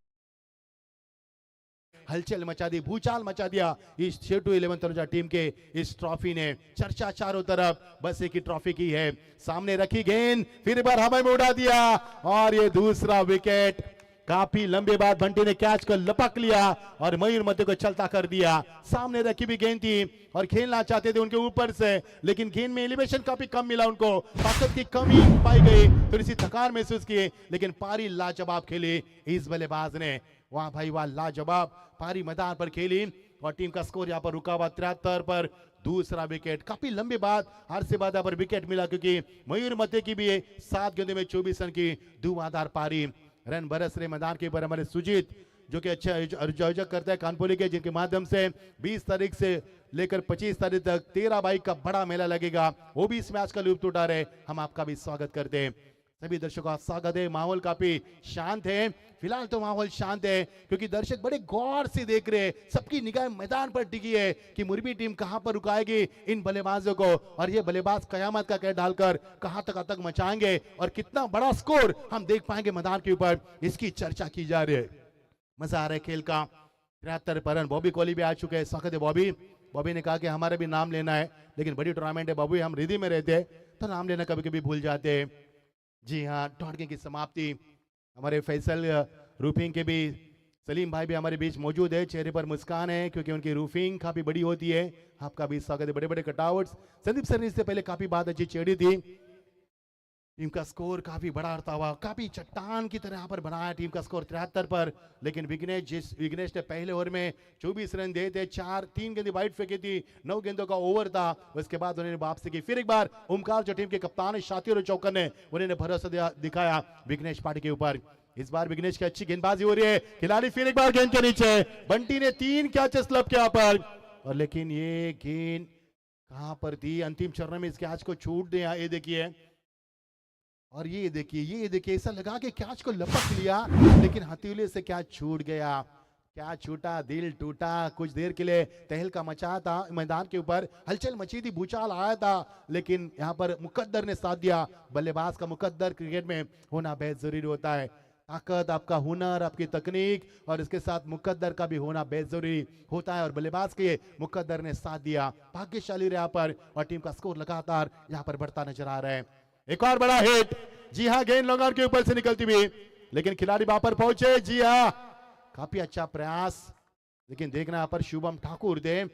Speaker 1: हलचल मचा दी, भूचाल मचा दिया इस 6-11 तनुजा टीम के इस ट्रॉफी ने। चर्चा चारों तरफ बस एक ही ट्रॉफी की है। सामने रखी गेंद, फिर एक बार हवा में उड़ा दिया और ये दूसरा विकेट। काफी लंबे बाद बंटी ने कैच को लपक लिया और मयूर मध्य को चलता कर दिया। सामने रखी भी गेंद थी और खेलना चाहते थे उनके ऊपर से, लेकिन गेंद में एलिवेशन काफी कम मिला उनको, ताकत की कमी पाई गई, थोड़ी सी थकान महसूस की, लेकिन पारी लाजवाब खेली इस बल्लेबाज ने। वाह भाई वाह, लाजवाब पारी मैदान पर खेली और टीम का स्कोर यहाँ पर रुका हुआ 73 पर। दूसरा विकेट, काफी लंबे बाद हर से बाद यहाँ पर विकेट मिला, क्योंकि मयूर मध्य की भी 7 गेंदों में 24 रन की धुआंधार पारी। रन बरस रहे मैदान के ऊपर हमारे सुजीत, जो कि अच्छे आयोजक करता है कानपुरी के, जिनके माध्यम से 20 तारीख से लेकर 25 तारीख तक 13 बाइक का बड़ा मेला लगेगा। वो भी इस मैच का लुत्फ उठा रहे, हम आपका भी स्वागत करते हैं। सभी दर्शकों का स्वागत है। माहौल काफी शांत है, फिलहाल तो माहौल शांत है क्योंकि दर्शक बड़े गौर से देख रहे हैं, सबकी निगाह मैदान पर टिकी है कि मुरबी टीम कहां पर रुकाएगी इन बल्लेबाजों को, और ये बल्लेबाज कयामत का कहर डालकर कहां तक मचाएंगे और कितना बड़ा स्कोर हम देख पाएंगे मैदान के ऊपर, इसकी चर्चा की जा रही है। मजा आ रहा है खेल का। 73 पर रन। बॉबी कोहली भी आ चुके हैं। स्वागत है बॉबी। बॉबी ने कहा कि हमारे भी नाम लेना है, लेकिन बड़ी टूर्नामेंट है बॉबी, हम रिधि में रहते हैं तो नाम लेना कभी कभी भूल जाते हैं। जी हाँ, टॉडगे की समाप्ति। हमारे फैसल रूफिंग के भी सलीम भाई भी हमारे बीच मौजूद है, चेहरे पर मुस्कान है क्योंकि उनकी रूफिंग काफी बड़ी होती है। आपका भी स्वागत है। बड़े बड़े कटआउट्स। संदीप सर ने इससे पहले काफी बात अच्छी छेड़ी थी। टीम का स्कोर काफी बड़ा अड़ता हुआ, काफी चट्टान की तरह यहाँ पर बनाया टीम का स्कोर 73 पर, लेकिन विघ्नेश ने पहले ओवर में 24 रन दिए थे, 3 गेंदें वाइड फेंकी थी, 9 गेंदों का ओवर था। उसके बाद उन्होंने वापसी की। फिर एक बार ओमकार जो टीम के कप्तान है, शातिर और चौकर ने उन्होंने भरोसा दिखाया विघ्नेश पाटिल के ऊपर। इस बार विघ्नेश की अच्छी गेंदबाजी हो रही है। खिलाड़ी फिर एक बार गेंद के नीचे, बंटी ने 3 कैचेस लब किया पर, और लेकिन ये गेंद कहां पर थी, अंतिम चरण में इस कैच को छूट दिया। ये देखिए, और ये देखिए ऐसा लगा कि कैच को लपक लिया, लेकिन हथेली से कैच छूट गया। क्या छूटा, दिल टूटा। कुछ देर के लिए तहलका मचा था मैदान के ऊपर, हलचल मची थी, भूचाल आया था, लेकिन यहाँ पर मुकद्दर ने साथ दिया। बल्लेबाज का मुकद्दर क्रिकेट में होना बेहद जरूरी होता है। ताकत, आपका हुनर, आपकी तकनीक और इसके साथ मुकद्दर का भी होना बेहद जरूरी होता है, और बल्लेबाज के मुकद्दर ने साथ दिया। भाग्यशाली रहे यहाँ पर, और टीम का स्कोर लगातार यहाँ पर बढ़ता नजर आ रहा है। एक और बड़ा हिट। जी हाँ, गेंद लॉन्ग ऑन के ऊपर से निकलती हुई, लेकिन खिलाड़ी वहां पर पहुंचे। जी हाँ, काफी अच्छा प्रयास, लेकिन देखना यहाँ पर शुभम ठाकुर थे,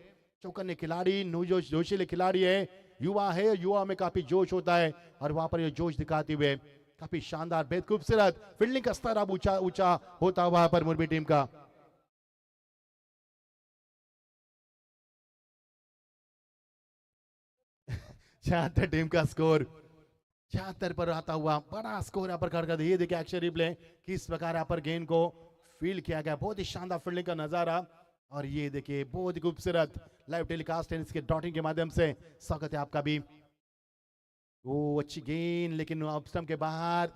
Speaker 1: चौकन्ने खिलाड़ी, जोशीले खिलाड़ी है, युवा है, युवा में काफी जोश होता है, और वहां पर ये जोश दिखाते हुए काफी शानदार, बेहद खूबसूरत फील्डिंग का स्तर अब ऊंचा होता हुआ पर मुरबी टीम का। छिहत्तर टीम का स्कोर 76 पर आता हुआ बड़ा स्कोर यहाँ पर खड़ा। ये देखिए एक्शन रिप्ले, किस प्रकार यहाँ पर गेंद को फील्ड किया गया, बहुत ही शानदार फील्डिंग का नजारा। और ये देखिए बहुत ही खूबसूरत लाइव टेलीकास्ट है इसके डॉटिंग के माध्यम से। स्वागत है आपका भी। वो अच्छी गेंद, लेकिन स्टंप के बाहर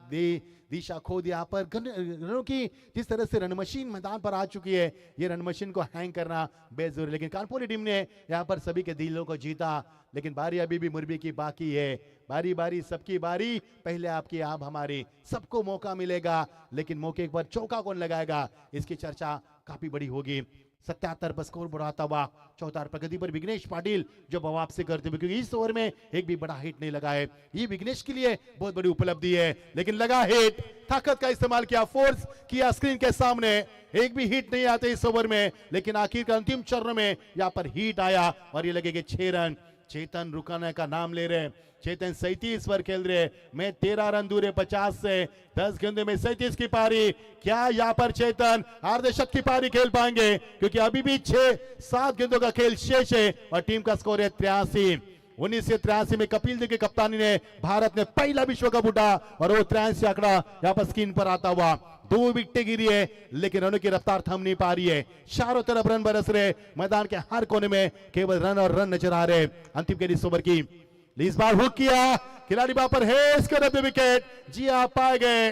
Speaker 1: दिशा खो दिया। पर रनों की जिस तरह से रन मशीन मैदान पर आ चुकी है, ये रन मशीन को हैंग करना बेहद जरूरी, लेकिन कानपुरी टीम ने यहाँ पर सभी के दिलों को जीता। लेकिन बारी अभी भी मुरबी की बाकी है। बारी बारी सबकी बारी, पहले आपकी आप हमारी, सबको मौका मिलेगा, लेकिन मौके पर चौका कौन लगाएगा, इसकी चर्चा काफी बड़ी होगी। 77 पर स्कोर बढ़ाता हुआ 74 प्रगति पर विघ्नेश पाटिल जो वापसी करते हुए, क्योंकि इस ओवर में एक भी बड़ा हिट नहीं लगा है। ये विघ्नेश के लिए बहुत बड़ी उपलब्धि है, लेकिन लगा हिट, ताकत का इस्तेमाल किया, फोर्स किया स्क्रीन के सामने। एक भी हिट नहीं आते इस ओवर में, लेकिन आखिर का अंतिम चरण में यहाँ पर हिट आया और ये लगेगा 6 रन। चेतन रुकाने का नाम ले रहे, चेतन 37 पर खेल रहे, मैं 13 रन दूर है 50 से, 10 गेंदों में 37 की पारी। क्या यहाँ पर चेतन अर्धशतक की पारी खेल पाएंगे? क्योंकि अभी भी 6-7 गेंदों का खेल शेष है और टीम का स्कोर है 83। 1983 में कपिल देव की कप्तानी ने भारत ने पहला विश्व कप उठा और वो 83 आंकड़ा यहाँ पर स्क्रीन पर आता हुआ। 2 विकेटें गिरी है लेकिन रनों की रफ्तार थम नहीं पा रही है। चारों तरफ रन बरस रहे, मैदान के हर कोने में केवल रन और रन नजर आ रहे। अंतिम के 20 ओवर की इस बार हुक किया खिलाड़ी वहां पर है, इसके 90 विकेट। जी आप पाए गए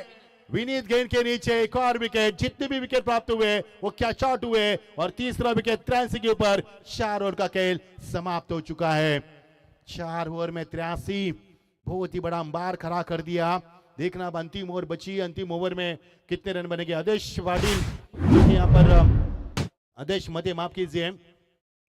Speaker 1: विनीत गेंद के नीचे एक और विकेट। जितने भी विकेट प्राप्त हुए वो कैच आउट हुए और तीसरा विकेट 83 के ऊपर। 4 ओवर का खेल समाप्त हो चुका है। 4 ओवर में 83, बहुत ही बड़ा अंबार खड़ा कर दिया। देखना अब अंतिम ओवर बची, अंतिम ओवर में कितने रन बनेंगे। आदेश वाडिल यहाँ पर, आदेश मध्य माफ कीजिए,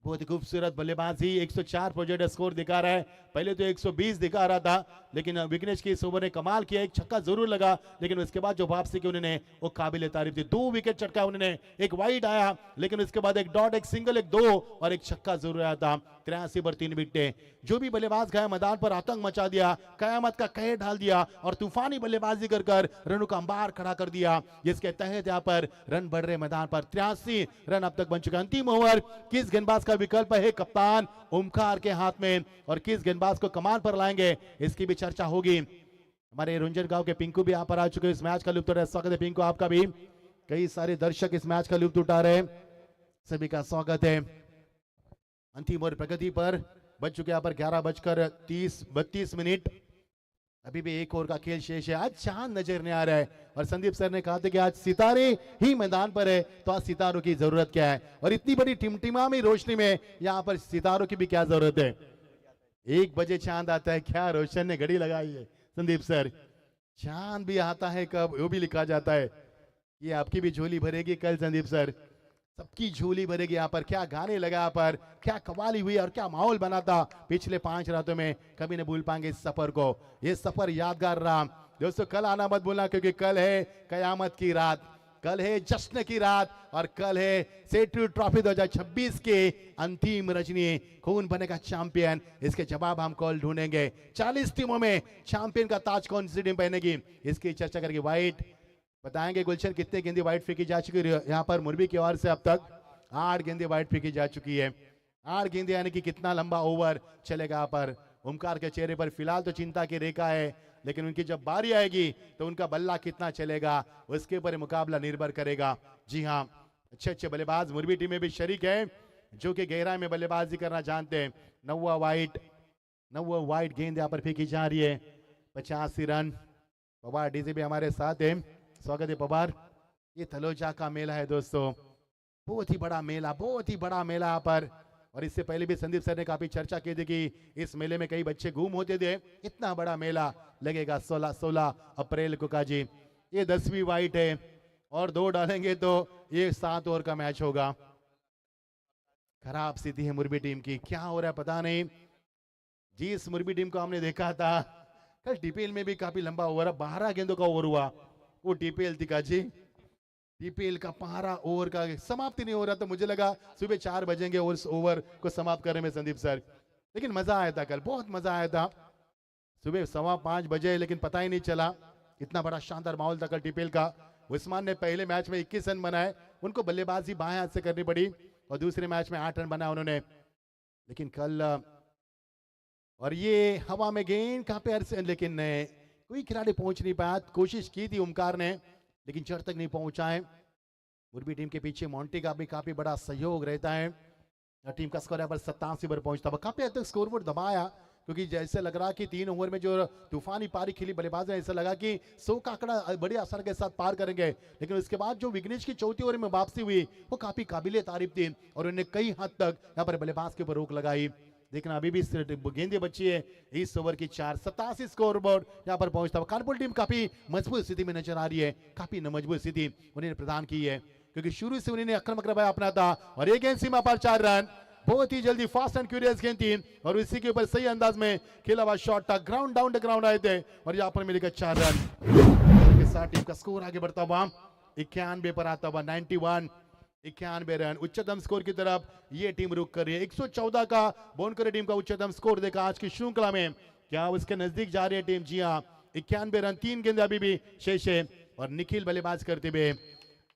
Speaker 1: बहुत ही खूबसूरत बल्लेबाजी। 104 प्रोजेक्ट स्कोर दिखा रहा है, पहले तो 120 दिखा रहा था लेकिन विघ्नेश की इस ओवर ने कमाल किया। एक छक्का जरूर लगा लेकिन उसके बाद जो वापसी की उन्होंने वो काबिल तारीफ थी। 2 विकेट चटका उन्होंने, एक वाइड आया लेकिन उसके बाद एक डॉट, एक सिंगल, एक 2 और एक छक्का जरूर आया था। 83 पर 3 विकेटें। जो भी बल्लेबाज गया मैदान पर आतंक मचा दिया, कयामत का कहर ढाल दिया और तूफानी बल्लेबाजी कर रनों का अंबार खड़ा कर दिया, जिसके तहत यहाँ पर रन बढ़ रहे मैदान पर। 83 रन अब तक बन चुका। अंतिम ओवर किस गेंदबाज का विकल्प है कप्तान ओमकार के हाथ में और किस गेंदबाज को कमान पर लाएंगे इसकी भी चर्चा होगी। हमारे रुंजन गांव के पिंकू भी यहाँ पर आ चुके हैं, इस मैच का लुत्फ उठा रहे। स्वागत है पिंकू आपका भी। कई सारे दर्शक इस मैच का लुत्फ उठा रहे, सभी का स्वागत है। अंतिम ओवर प्रगति पर बच चुके यहाँ पर 11:32 अभी भी 1 ओवर का खेल शेष है। आज चांद नजर नहीं आ रहा है और संदीप सर ने कहा था कि आज सितारे ही मैदान पर है, तो आज सितारों की जरूरत क्या है और इतनी बड़ी टिमटिमामी रोशनी में यहाँ पर सितारों की भी क्या जरूरत है। 1 बजे चांद आता है, क्या रोशन ने घड़ी लगाई है संदीप सर। चांद भी आता है कब, वो भी लिखा जाता है। ये आपकी भी झोली भरेगी कल संदीप सर, सबकी झोली भरेगी। यहाँ पर क्या गाने लगा, यहाँ पर क्या कवाली हुई और क्या माहौल बना था पिछले 5 रातों में। कभी नहीं भूल पाएंगे इस सफर को, ये सफर यादगार रहा। दोस्तों कल आना मत भूलना क्योंकि कल है कयामत की रात, कल है जश्न की रात और कल है सेठू ट्रॉफी 2026 के अंतिम रजनी। कौन बनेगा चैंपियन, इसके जवाब हम कल ढूंढेंगे। 40 टीमों में चैंपियन का ताज कौन सी टीम पहनेगी इसकी चर्चा करेंगे। व्हाइट बताएंगे गुलशन कितने गेंदे वाइट फेंकी जा चुकी है यहाँ पर मुरबी की ओर से। अब तक 8 गेंदे वाइट फेंकी जा चुकी है। 8 गेंदे यानी कि कितना लंबा ओवर चलेगा यहाँ पर। ओमकार के चेहरे पर फिलहाल तो चिंता की रेखा है लेकिन उनकी जब बारी आएगी तो उनका बल्ला कितना चलेगा उसके ऊपर मुकाबला निर्भर करेगा। जी हाँ, अच्छे बल्लेबाज मुरबी टीम में भी शरीक है जो कि गहराई में बल्लेबाजी करना जानते हैं। 9 वाइट गेंद यहाँ पर फेंकी जा रही है। 85 रन। पवार डीजे भी हमारे साथ है, स्वागत है पवार। ये तलोजा का मेला है दोस्तों, बहुत ही बड़ा मेला, बहुत ही बड़ा मेला यहाँ पर। और इससे पहले भी संदीप सर ने काफी चर्चा की थी कि इस मेले में कई बच्चे गुम होते थे। इतना बड़ा मेला लगेगा 16 अप्रैल को का जी। ये 10वीं वाइट है और 2 डालेंगे तो ये 7 ओवर का मैच होगा। खराब स्थिति है मुरबी टीम की, क्या हो रहा है पता नहीं। जिस मुरबी टीम को हमने देखा था कल टीपीएल में भी काफी लंबा ओवर, 12 गेंदों का ओवर हुआ, वो टीपीएल थी का जी। टीपीएल का 12 ओवर का समाप्ति नहीं हो रहा, तो मुझे लगा सुबह 4 बजेंगे और उस ओवर को समाप्त करने में संदीप सर। लेकिन मजा आया था कल, बहुत मजा आया था। सुबह 5:15 बजे लेकिन पता ही नहीं चला, इतना बड़ा शानदार माहौल था कल टीपीएल का। उस्मान ने पहले मैच में 21 रन बनाए, उनको बल्लेबाजी बाएं हाथ से करनी पड़ी और दूसरे मैच में 8 रन बनाए उन्होंने। लेकिन कल और ये हवा में गेंद कहाँ पे, लेकिन कोई खिलाड़ी पहुंच नहीं पाया। कोशिश की थी ओमकार ने लेकिन चर तक नहीं पहुंचा है। मुरबी टीम के पीछे मोंटी का भी काफी बड़ा सहयोग रहता है। टीम का स्कोर यहाँ पर 87 पर पहुंचता हुआ, काफी हद तक स्कोरबोर्ड दबाया क्योंकि जैसे लग रहा कि 3 ओवर में जो तूफानी पारी खेली बल्लेबाज है, ऐसा लगा कि 100 का आंकड़ा बड़े असर के साथ पार करेंगे। लेकिन उसके बाद जो विघ्नेश की चौथी ओवर में वापसी हुई वो काफी काबिले तारीफ थी और उन्हें कई हद तक यहाँ पर बल्लेबाज के ऊपर रोक लगाई। देखना अभी भी गेंदे बची है इस ओवर की 4। 87 स्कोर बोर्ड यहाँ पर पहुंचता हुआ। कानपुर टीम काफी मजबूत स्थिति में नजर आ रही है, काफी मजबूत स्थिति उन्हें प्रदान की है क्योंकि शुरू से उन्होंने आक्रामक रवैया अपना था और एक गेंद सीमा पर 4 रन। बहुत ही जल्दी फास्ट एंड क्यूरियस गेंद थी और इसी के ऊपर सही अंदाज में खेला हुआ शॉट था। ग्राउंड डाउन द ग्राउंड आए थे और यहाँ पर मिलेगा 4 रन के साथ टीम का स्कोर आगे बढ़ता हुआ 91 पर आता हुआ 91। 91 रन उच्चतम स्कोर की तरफ ये टीम रुक कर रही है। 114 का बोनकरे टीम का उच्चतम स्कोर देखा आज की श्रृंखला में, क्या उसके नजदीक जा रही है टीम? जी हाँ, 91 रन, 3 गेंद अभी भी शेष है और निखिल बल्लेबाज करते हुए।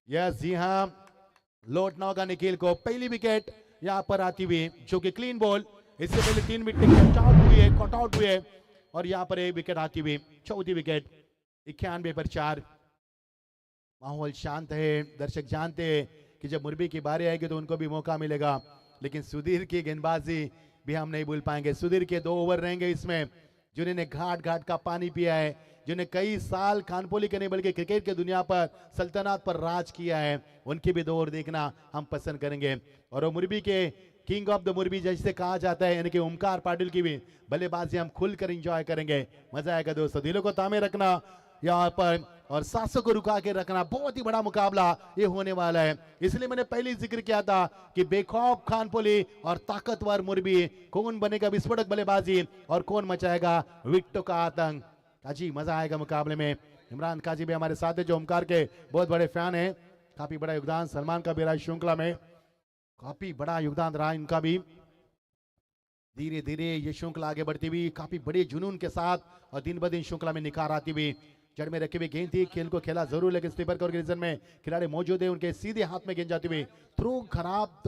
Speaker 1: यस जी हाँ, लौटना होगा निखिल को। पहली विकेट यहाँ पर आती हुई जो कि क्लीन बॉल, इससे पहले 3 विकेट कट आउट हुए और यहाँ पर एक विकेट आती हुई, चौथी विकेट। 91 पर 4। माहौल शांत है, दर्शक जानते हैं कि जब मुरबी की बारी आएगी तो उनको भी मौका मिलेगा, लेकिन सुधीर की गेंदबाजी भी हम नहीं भूल पाएंगे। सुधीर के 2 ओवर रहेंगे इसमें, जिन्होंने घाट घाट का पानी पिया है, जिन्हें कई साल कानपोली के नहीं बल्कि क्रिकेट की दुनिया पर सल्तनत पर राज किया है, उनकी भी 2 ओवर देखना हम पसंद करेंगे। और वो मुरबी के किंग ऑफ द मुरबी जैसे कहा जाता है, यानी कि ओमकार पाटिल की भी बल्लेबाजी हम खुलकर एंजॉय करेंगे। मजा आएगा दोस्तों, दिलों को तामे रखना यहाँ पर और सांसों को रुका के रखना। बहुत ही बड़ा मुकाबला ये होने वाला है, इसलिए मैंने पहले जिक्र किया था कि बेखौफ खानपोली और ताकतवर मुरबी, कौन बनेगा विस्फोटक बल्लेबाजी और कौन मचाएगा विकेटों का आतंक। काजी मजा आएगा मुकाबले में। इमरान काजी भी हमारे साथ है, जो ओमकार के बहुत बड़े फैन है। काफी बड़ा योगदान सलमान का भी रहा श्रृंखला में, काफी बड़ा योगदान रहा इनका भी। धीरे धीरे ये श्रृंखला आगे बढ़ती हुई काफी बड़े जुनून के साथ और दिन ब दिन श्रृंखला में निखार आती हुई। जड़ में रखी हुई गेंद थी, खेल को खेला जरूर, लेकिन स्लीपर के ऑर्गेनाइजेशन में खिलाड़ी मौजूद है, उनके सीधे हाथ में गेंद जाती हुई। थ्रो खराब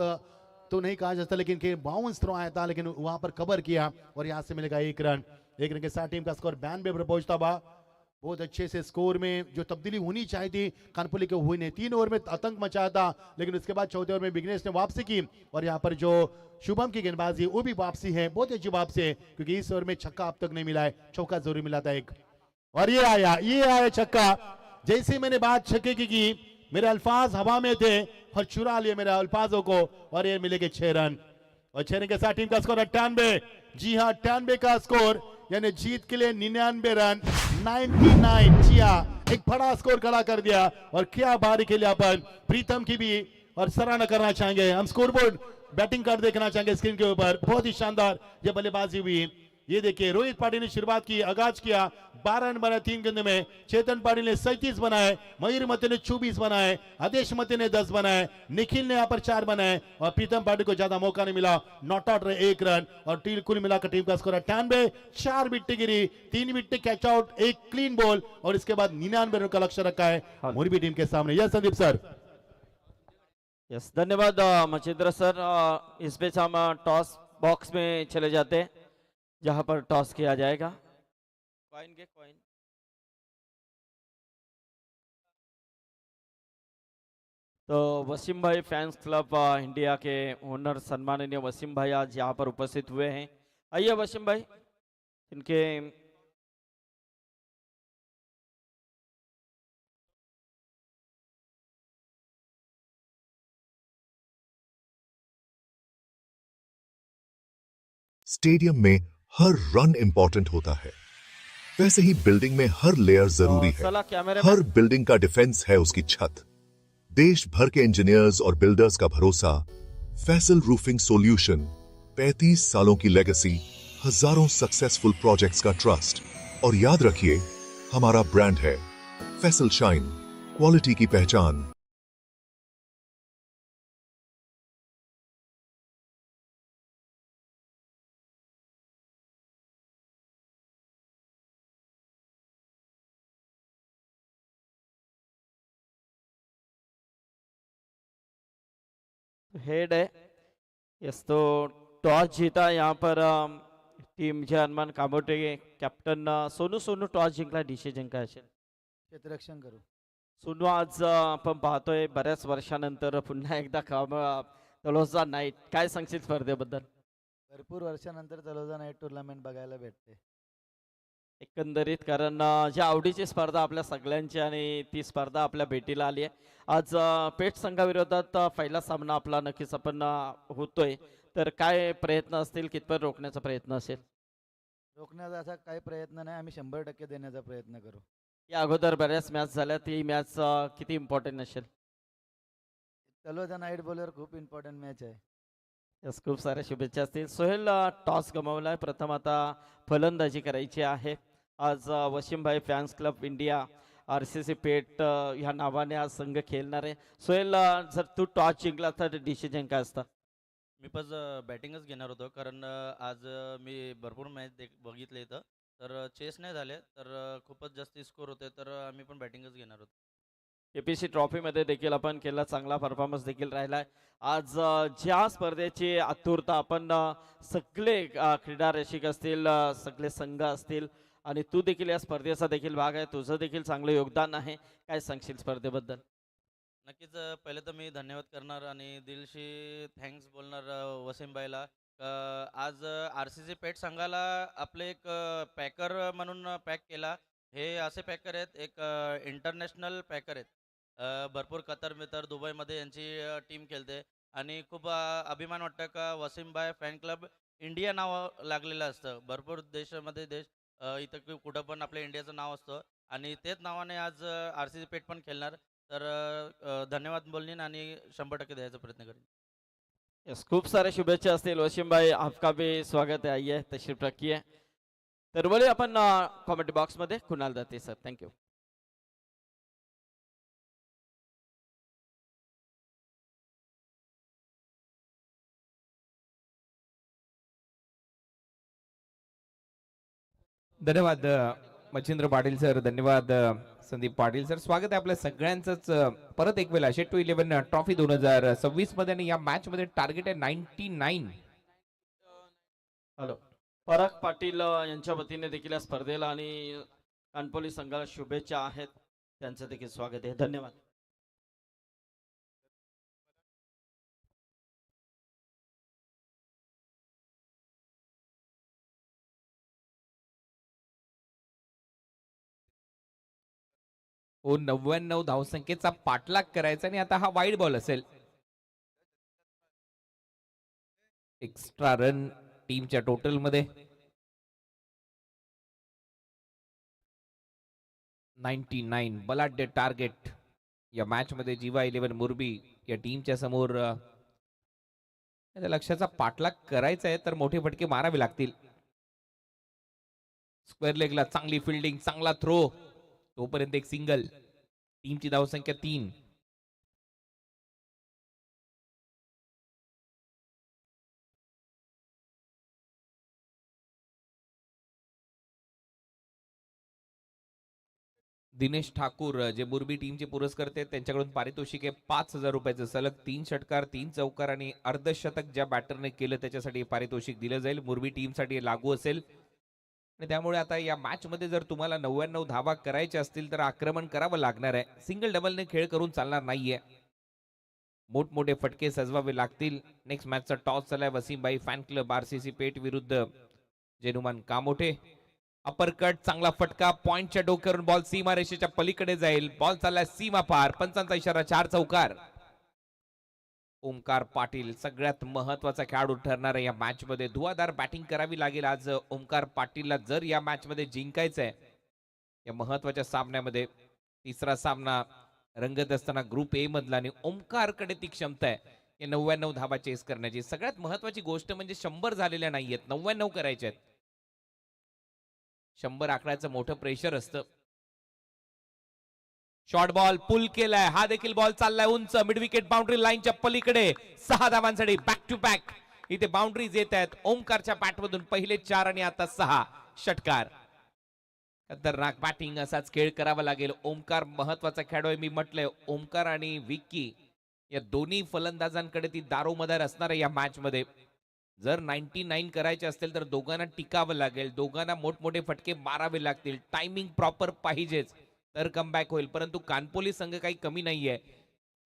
Speaker 1: तो नहीं कहा जाता, लेकिन बाउंस थ्रो आया था, लेकिन वहां पर कवर किया और यहाँ से मिलेगा 1 रन। 1 रन के साथ टीम का स्कोर 92 पर पहुंचता हुआ। बहुत अच्छे से स्कोर में जो तब्दीली होनी चाहिए थी कानपुली के हुई ने। 3 ओवर में आतंक मचाया था, लेकिन उसके बाद चौथे ओवर में विघ्नेश ने वापसी की और यहाँ पर जो शुभम की गेंदबाजी वो भी वापसी है, बहुत अच्छी वापसी है, क्योंकि इस ओवर में छक्का अब तक नहीं मिला है, चौका जरूर मिला था एक। और ये आया छक्का। जैसे मैंने बात छक्के की मेरे अल्फाज हवा में थे और चुरा लिए मेरे अल्फाजों को, और ये मिलेंगे 6 रन। और 6 रन के साथ टीम का स्कोर 98। जी हाँ, 98 का स्कोर, यानी जीत के लिए 99 रन, 99। जी हाँ, एक बड़ा स्कोर खड़ा कर दिया। और क्या बारी के लिए अपन प्रीतम की भी और सराहना करना चाहेंगे। हम स्कोरबोर्ड बैटिंग कार्ड देखना चाहेंगे स्क्रीन के ऊपर, बहुत ही शानदार ये बल्लेबाजी हुई। ये देखिए, रोहित पाटिल ने शुरुआत की, आगाज किया, 12 रन बनाए 3 गेंद में। चेतन पाटिल ने 37 बनाए, मयूर मते ने 24 बनाए, आदेश मते ने 10 बनाए, निखिल ने यहाँ पर 4 बनाए और प्रीतम पाटिल को ज्यादा मौका नहीं मिला, नॉट आउट रहे 1 रन। और कुल मिलाकर टीम का स्कोर 98। 4 विकेट गिरी, 3 wicket catch out, 1 clean ball और इसके बाद 99 रन का लक्ष्य रखा है मुरबी टीम के सामने। Yes Sandeep sir.
Speaker 2: यस, धन्यवाद मचिंद्र सर। इस बीच हम टॉस बॉक्स में चले जाते हैं, जहां पर टॉस किया जाएगा। कॉइन तो वसीम भाई फैंस क्लब इंडिया के ओनर सम्माननीय वसीम भाई आज यहाँ पर उपस्थित हुए हैं। आइए वसीम भाई, इनके
Speaker 3: स्टेडियम में हर रन इंपॉर्टेंट होता है, वैसे ही बिल्डिंग में हर लेयर जरूरी है।
Speaker 2: सलाह कैमरे
Speaker 3: हर बिल्डिंग का डिफेंस है उसकी छत। देश भर के इंजीनियर्स और बिल्डर्स का भरोसा, फैसल रूफिंग सॉल्यूशन, 35 सालों की लेगेसी, हजारों सक्सेसफुल प्रोजेक्ट्स का ट्रस्ट। और याद रखिए, हमारा ब्रांड है फैसल शाइन, क्वालिटी की पहचान।
Speaker 2: हेड है। यस, तो टॉस जीता यहाँ पर टीम जे हनुमान कामोटे कॅप्टन सोनू टॉस जिंकला, डिसिजन काय असेल?
Speaker 4: क्षेत्ररक्षण करू.
Speaker 2: सोनू, आज आपण पाहतोय बऱ्याच वर्षानंतर पुन्हा एकदा तलोजा नाईट, काय सांगशील स्पर्धेबद्दल?
Speaker 4: भरपूर वर्षानंतर तलोजा नाईट टुर्नामेंट बघायला भेटते.
Speaker 2: एकंदरीत कारण जी आवडीची स्पर्धा आपल्या सगळ्यांची आणि ती स्पर्धा आपल्या भेटीला आली आहे. आज पेठ संघाविरोधात पहिला सामना आपला नक्कीच आपण होतोय, तर काय प्रयत्न असतील, कितपत रोखण्याचा प्रयत्न असेल?
Speaker 4: रोखण्याचा असा काही प्रयत्न नाही, आम्ही 100% देण्याचा प्रयत्न करू.
Speaker 2: या अगोदर बऱ्याच मॅच झाल्या, ती मॅच किती इम्पॉर्टंट असेल?
Speaker 4: तलोजा नाईट बॉलर खूप इम्पॉर्टंट मॅच आहे.
Speaker 2: यस, खूप साऱ्या शुभेच्छा असतील. सोहेल, टॉस गमावलाय, प्रथम आता फलंदाजी करायची आहे. आज वसीमभाई fans club India RCC Peth ह्या नावाने हा संघ खेळणार आहे. सोहेल, जर तू टॉस जिंकला तर डिसिजन काय असतं?
Speaker 5: मी पण बॅटिंगच घेणार होतो कारण आज मी भरपूर मॅच बघितले इथं तर चेस नाही झाले तर खूपच जास्त स्कोर होते तर आम्ही पण बॅटिंगच घेणार होतो.
Speaker 2: APC ट्रॉफीमध्ये देखील आपण केला, चांगला परफॉर्मन्स देखील राहिलाय. आज ज्या स्पर्धेची आतुरता आपण सगळे क्रीडा रसिक असतील, सगळे संघ असतील आणि तू देखील या स्पर्धेचा देखील भाग आहे, तुझं देखील चांगलं योगदान आहे. काय सांगशील स्पर्धेबद्दल?
Speaker 5: नक्कीच पहिले तर मी धन्यवाद करणार आणि दिलशी थँक्स बोलणार वसीमबाईला. आज RCC पेठ संघाला आपले एक पॅकर म्हणून पॅक केला. हे असे पॅकर आहेत, एक इंटरनॅशनल पॅकर आहेत. भरपूर कतर मितर दुबईमध्ये यांची टीम खेळते आणि खूप अभिमान वाटतं का वसीमबाई फॅन क्लब इंडिया नाव लागलेलं असतं. भरपूर देशामध्ये इथं कुठं पण आपल्या इंडियाचं नाव असतं आणि तेच नावाने आज RCC पेठ पण खेळणार. तर धन्यवाद बोलनीन आणि 100% द्यायचा प्रयत्न करेन.
Speaker 2: यस, खूप सारे शुभेच्छा असतील वसीम भाई, आपका भी स्वागत है. आइए तशरीफ रखिए. तर बोले आपण कॉमेंट बॉक्स मध्ये कुणाल दत्ते सर, थँक्यू.
Speaker 6: धन्यवाद मच्छिंद्र पाटील सर, धन्यवाद संदीप पाटील सर. स्वागत आहे आपल्या सगळ्यांचंच परत एक वेळा शेट टू 11 ट्रॉफी 2026 मध्ये. आणि या मॅच मध्ये टार्गेट आहे 99.
Speaker 2: हॅलो, पराग पाटील यांच्या वतीने देखील या स्पर्धेला आणि कानपोली संघाला शुभेच्छा आहेत. त्यांचं देखील स्वागत आहे. धन्यवाद.
Speaker 6: हो, 99 धावसंख्येचा पाठलाग करायचा आणि आता हा वाईड बॉल असेल. एक्स्ट्रा रन टीमच्या टोटल मध्ये 99 बलाढ्य टार्गेट या मॅच मध्ये. जीवा 11 मुरबी या टीमच्या समोर त्या लक्ष्याचा पाठलाग करायचा आहे तर मोठे फटके मारावे लागतील. स्क्वेअर लेगला चांगली फिल्डिंग, चांगला थ्रो, तोपर्यंत एक सिंगल. टीमची धावसंख्या 3. दिनेश ठाकूर जे मुरबी टीमचे पुरस्कर्ते आहेत, त्यांच्याकडून पारितोषिक आहे 5,000 रुपयाचं. सलग 3 षटकार, 3 चौकार आणि अर्धशतक ज्या बॅटरने केलं त्याच्यासाठी पारितोषिक दिलं जाईल. मुरबी टीमसाठी लागू असेल आणि त्यामुळे आता या मॅच मध्ये जर तुम्हाला 99 धावा करायच्या असतील तर आक्रमण करावं लागणार आहे. सिंगल डबलने खेळ करून चालणार नाहीये. मोठमोठे फटके सजवावे लागतील. नेक्स्ट मॅचचा टॉस झालाय वसीमबाई फॅन क्लब RCC पेठ विरुद्ध जेनुमान कामोठे. अपरकट, चांगला फटका, पॉइंटच्या डोक्यावरून बॉल सीमा रेषेच्या पलीकडे जाईल. बॉल चाललाय सीमा पार. पंचांचा इशारा, 4 चौकार. ओमकार पाटील सगळ्यात महत्वाचा खेळाडू ठरणार आहे या मॅच मध्ये. धुवाधार बॅटिंग करावी लागेल आज ओमकार पाटीलला जर या मॅच मध्ये जिंकायचंय. या महत्वाच्या सामन्यामध्ये तिसरा सामना रंगत असताना ग्रुप ए मधला आणि ओमकारकडे ती क्षमता आहे या 99 धावा चेस करण्याची. सगळ्यात महत्वाची गोष्ट म्हणजे 100 झालेल्या नाहीयेत, 99 करायचे आहेत. 100 आकड्याचं मोठं प्रेशर असतं. शॉर्ट बॉल पुल केलाय, हा देखील बॉल चाललाय उंच, मिड विकेट बाउंड्री लाईनच्या पलीकडे. 6 धावांसाठी बॅक टू बॅक इथे बाउंड्रीज येत आहेत. ओमकारच्या बॅटमधून पहिले 4 आणि आता 6 षटकार. खतरनाक बॅटिंग, असाच खेळ करावा लागेल. ओमकार महत्वाचा खेळाडू आहे. मी म्हटलंय ओमकार आणि विक्की या दोन्ही फलंदाजांकडे ती दारोमदार असणार आहे या मॅच मध्ये. जर 99 करायचे असतील तर दोघांना टिकावं लागेल, दोघांना मोठमोठे फटके मारावे लागतील. टायमिंग प्रॉपर पाहिजेच तर कमबॅक होईल. परंतु कानपोली संघ काही कमी नाहीये.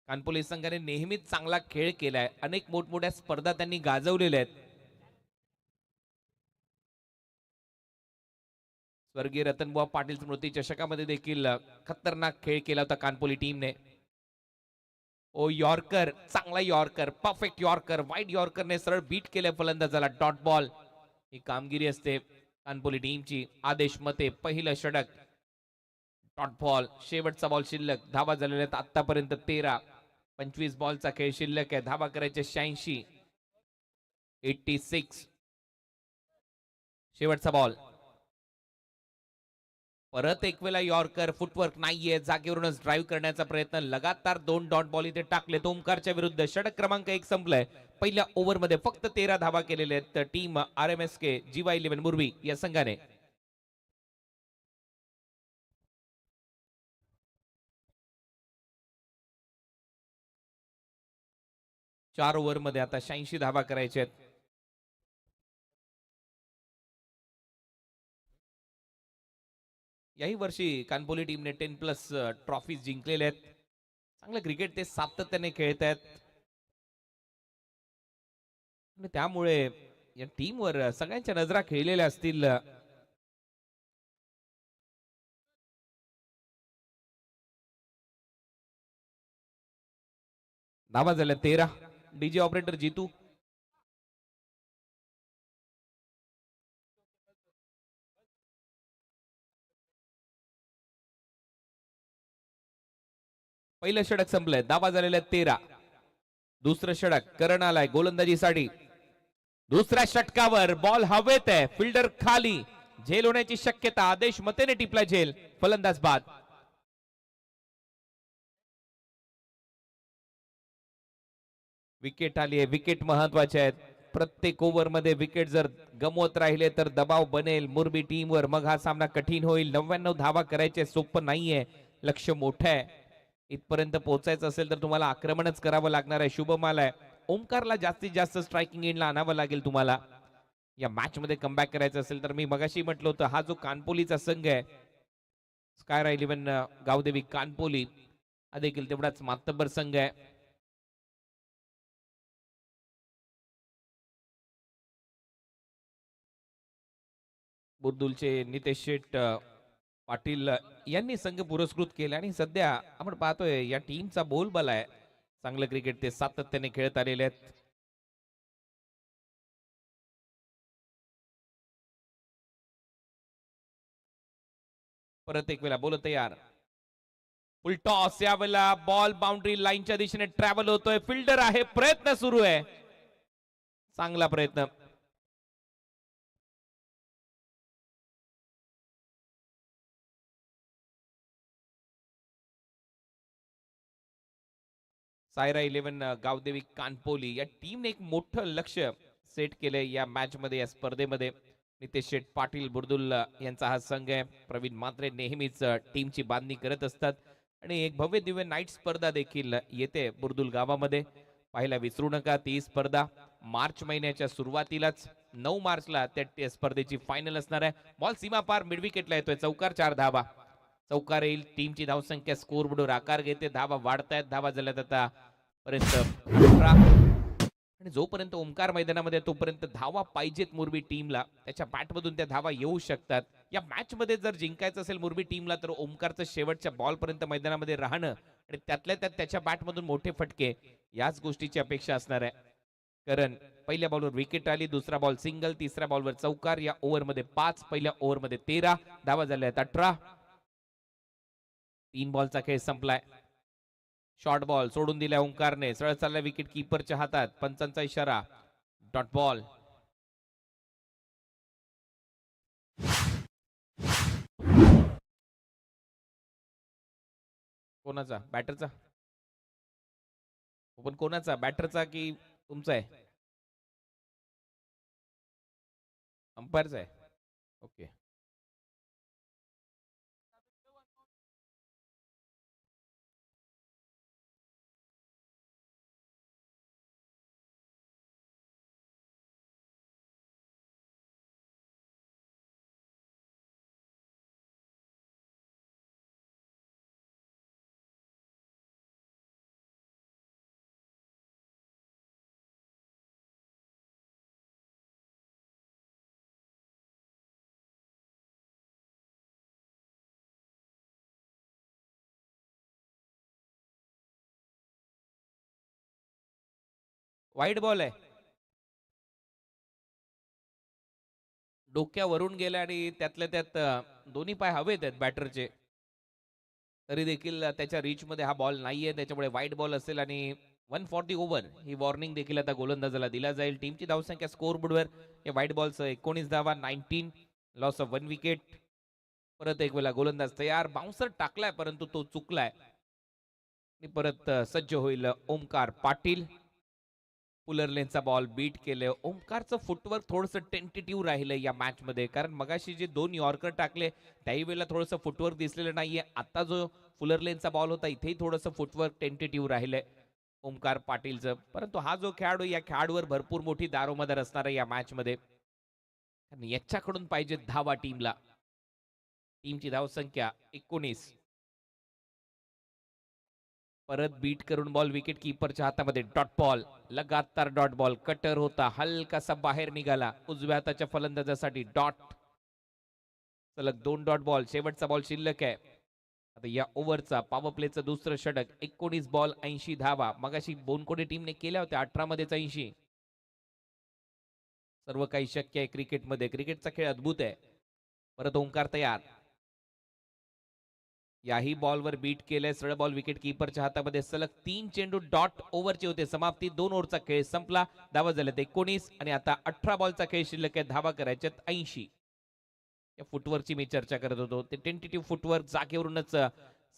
Speaker 6: कानपोली संघाने नेहमीच चांगला खेळ केलाय. अनेक मोठमोठ्या स्पर्धा त्यांनी गाजवलेल्या आहेत. स्वर्गीय रतनबुवा पाटील स्मृती चषकामध्ये देखील खतरनाक खेळ केला होता कानपोली टीमने. ओ यॉर्कर, चांगला यॉर्कर, परफेक्ट यॉर्कर, वाईड यॉर्करने सरळ बीट केले फलंदाजाला. डॉट बॉल ही कामगिरी असते कानपोली टीमची. आदेश मते पहिलं षटक. डॉट बॉल, शेवटचा बॉल शिल्लक. धावा झालेल्या आहेत आतापर्यंत 13. 25 बॉलचा खेळ शिल्लक आहे. धावा करायचे 86. 86. शेवटचा बॉल. परत एक वेळा यॉर्कर, फुटवर्क नाहीये, जागेवरूनच ड्राईव्ह करण्याचा प्रयत्न, लगातार 2 डॉट बॉल इथे टाकले ओमकारच्या विरुद्ध. षटक क्रमांक 1 संपलाय. पहिल्या ओव्हरमध्ये फक्त 13 धावा केलेले आहेत टीम RMSK GY11 मुरबी या संघाने. चार ओव्हर मध्ये आता 86 धावा करायच्या आहेत. याही वर्षी कानपोली टीमने 10+ ट्रॉफीज जिंकलेले आहेत. चांगलं क्रिकेट ते सातत्याने खेळत आहेत आणि त्यामुळे या टीमवर सगळ्यांच्या नजरा खेळलेल्या असतील. धावा झाल्या 13. DJ operator Jeetu. पहिलं षटक संपलंय. धावा झालेल्या 13. दुसरं षटक करण आलाय गोलंदाजीसाठी. दुसऱ्या षटकावर बॉल हवेत आहे, फिल्डर खाली, झेल होण्याची शक्यता. आदेश मतेने टिपला झेल, फलंदाज बाद. विकेट आली आहे. विकेट महत्वाचे आहेत. प्रत्येक ओव्हर मध्ये विकेट जर गमवत राहिले तर दबाव बनेल मुरबी टीमवर. मग हा सामना कठीण होईल. 99 धावा करायचे सोपं नाहीये. लक्ष मोठं आहे. इथपर्यंत पोहोचायचं असेल तर तुम्हाला आक्रमणच करावं लागणार आहे. शुभमाल आहे. ओमकारला जास्तीत जास्त स्ट्रायकिंग एंडला आणावं लागेल तुम्हाला या मॅच मध्ये कमबॅक करायचं असेल तर. मी मगाशी म्हटलं होतं हा जो कानपोलीचा संघ आहे स्कायरा 11 गावदेवी कानपोली हा देखील तेवढाच मातब्बर संघ आहे. बुर्दुलचे नितेश शेठ पाटील यांनी संघ पुरस्कृत केले आणि सध्या आपण पाहतोय या टीमचा बोलबाला आहे. चांगलं क्रिकेट ते सातत्याने खेळत आलेले आहेत. परत एक वेळा बोल तयार. Full toss. यावेळेला बॉल बाउंड्री लाईनच्या दिशेने ट्रॅव्हल होतोय. फिल्डर आहे. प्रयत्न सुरू आहे. चांगला प्रयत्न. सायरा 11 गावदेवी कानपोली या टीमने एक मोठं लक्ष सेट केलंय या मॅच मध्ये, या स्पर्धेमध्ये. नितेश शेठ पाटील बुर्दुल यांचा हा संघ आहे. प्रवीण मात्रे नेहमीच टीमची बांधणी करत असतात आणि एक भव्य दिव्य नाईट स्पर्धा देखील येते बुर्दुल गावामध्ये. पाहायला विसरू नका. ती स्पर्धा मार्च महिन्याच्या सुरुवातीलाच 9 मार्चला त्या स्पर्धेची फायनल असणार आहे. बॉल सीमा पार मिड विकेटला येतोय. चौकार 4 धावा. चौकार येईल. टीमची धावसंख्या स्कोर बोर्डवर आकार घेते. धावा वाढतायत. धावा झाल्यात आता पर्यंत 18 आणि जोपर्यंत ओमकार मैदानामध्ये तोपर्यंत धावा पाहिजेत मुरबी टीमला. त्याच्या बॅटमधून त्या धावा येऊ शकतात. या मॅच मध्ये जर जिंकायचं असेल मुरबी टीमला तर ओमकारचं शेवटच्या बॉल पर्यंत मैदानामध्ये राहणं आणि त्यातल्या त्यात त्याच्या बॅटमधून मोठे फटके याच गोष्टीची अपेक्षा असणार आहे. कारण पहिल्या बॉलवर विकेट आली. दुसरा बॉल सिंगल. तिसऱ्या बॉलवर चौकार. या ओव्हरमध्ये 5. पहिल्या ओव्हरमध्ये 13. धावा झाल्या 18. 3 बॉलचा खेळ संपलाय. शॉर्ट बॉल सोडून दिलाय ओंकारने. सरळ चाललाय विकेट कीपरच्या हातात. पंचांचा इशारा. Dot ball. कोणाचा? बॅटरचा. पण कोणाचा? बॅटरचा की तुमचा आहे? अंपायरचा आहे. ओके. वाईट बॉल आहे. डोक्यावरून गेला आणि त्यातल्या त्यात दोन्ही पाय हवेत आहेत बॅटरचे. तरी देखील त्याच्या रीच मध्ये हा बॉल नाहीये. त्याच्यामुळे वाईट बॉल असेल आणि 1 for the over he warning देखील आता गोलंदाजाला दिला जाईल. टीमची धावसंख्या स्कोर बोर्डवर या वाईट बॉलचं 19 धावा. 19 लॉस ऑफ 1 विकेट. परत एक वेळा गोलंदाज तयार, बाउन्सर टाकलाय परंतु तो चुकलाय आणि परत सज्ज होईल ओमकार पाटील. पुलर लेनचा बॉल बीट केले. ओमकारचं फुटवर्क थोडंसं टेंटेटिव्ह राहिलं या मॅच मध्ये, कारण मगाशी जे 2 यॉर्कर टाकले त्याही वेळेला थोडंसं फुटवर्क दिसलेलं नाहीये. आता जो फुलर लेनचा बॉल होता इथेही थोडंसं फुटवर्क टेंटेटिव्ह राहिलंय ओमकार पाटीलचं. परंतु हा जो खेळाडू, या खेळाडूवर भरपूर मोठी दारोमदार असणार आहे या मॅच मध्ये. याच्याकडून पाहिजे धावा टीमला. टीमची धावसंख्या 19. परत बीट करून बॉल विकेट कीपरच्या हातामध्ये. डॉट बॉल, लगातार डॉट बॉल. कटर होता, हलकासा बाहेर निघाला उजव्या हाताच्या फलंदाजासाठी. डॉट, सलग 2 डॉट बॉल. शेवटचा बॉल शिल्लक आहे. आता या ओव्हरचा पॉवर प्लेचं दुसरं षटक. 19 बॉल 80 धावा. मगाशी बोनकोडे टीमने केल्या होत्या 18 मध्येच 80. सर्व काही शक्य आहे क्रिकेटमध्ये. क्रिकेटचा खेळ अद्भुत आहे. परत ओंकार तयार. याही बॉलवर बीट केलंय. सरळ बॉल विकेट कीपरच्या हातामध्ये. सलग 3 चेंडू डॉट ओव्हरचे होते. समाप्ती 2 ओव्हरचा खेळ संपला. धावा झाल्यात 19 आणि आता 18 बॉलचा खेळ शिल्लक आहे. धावा करायच्यात 80. या फुटवर्कची मी चर्चा करत होतो. ते टेंटेटिव्ह फुटवर्क, जागेवरूनच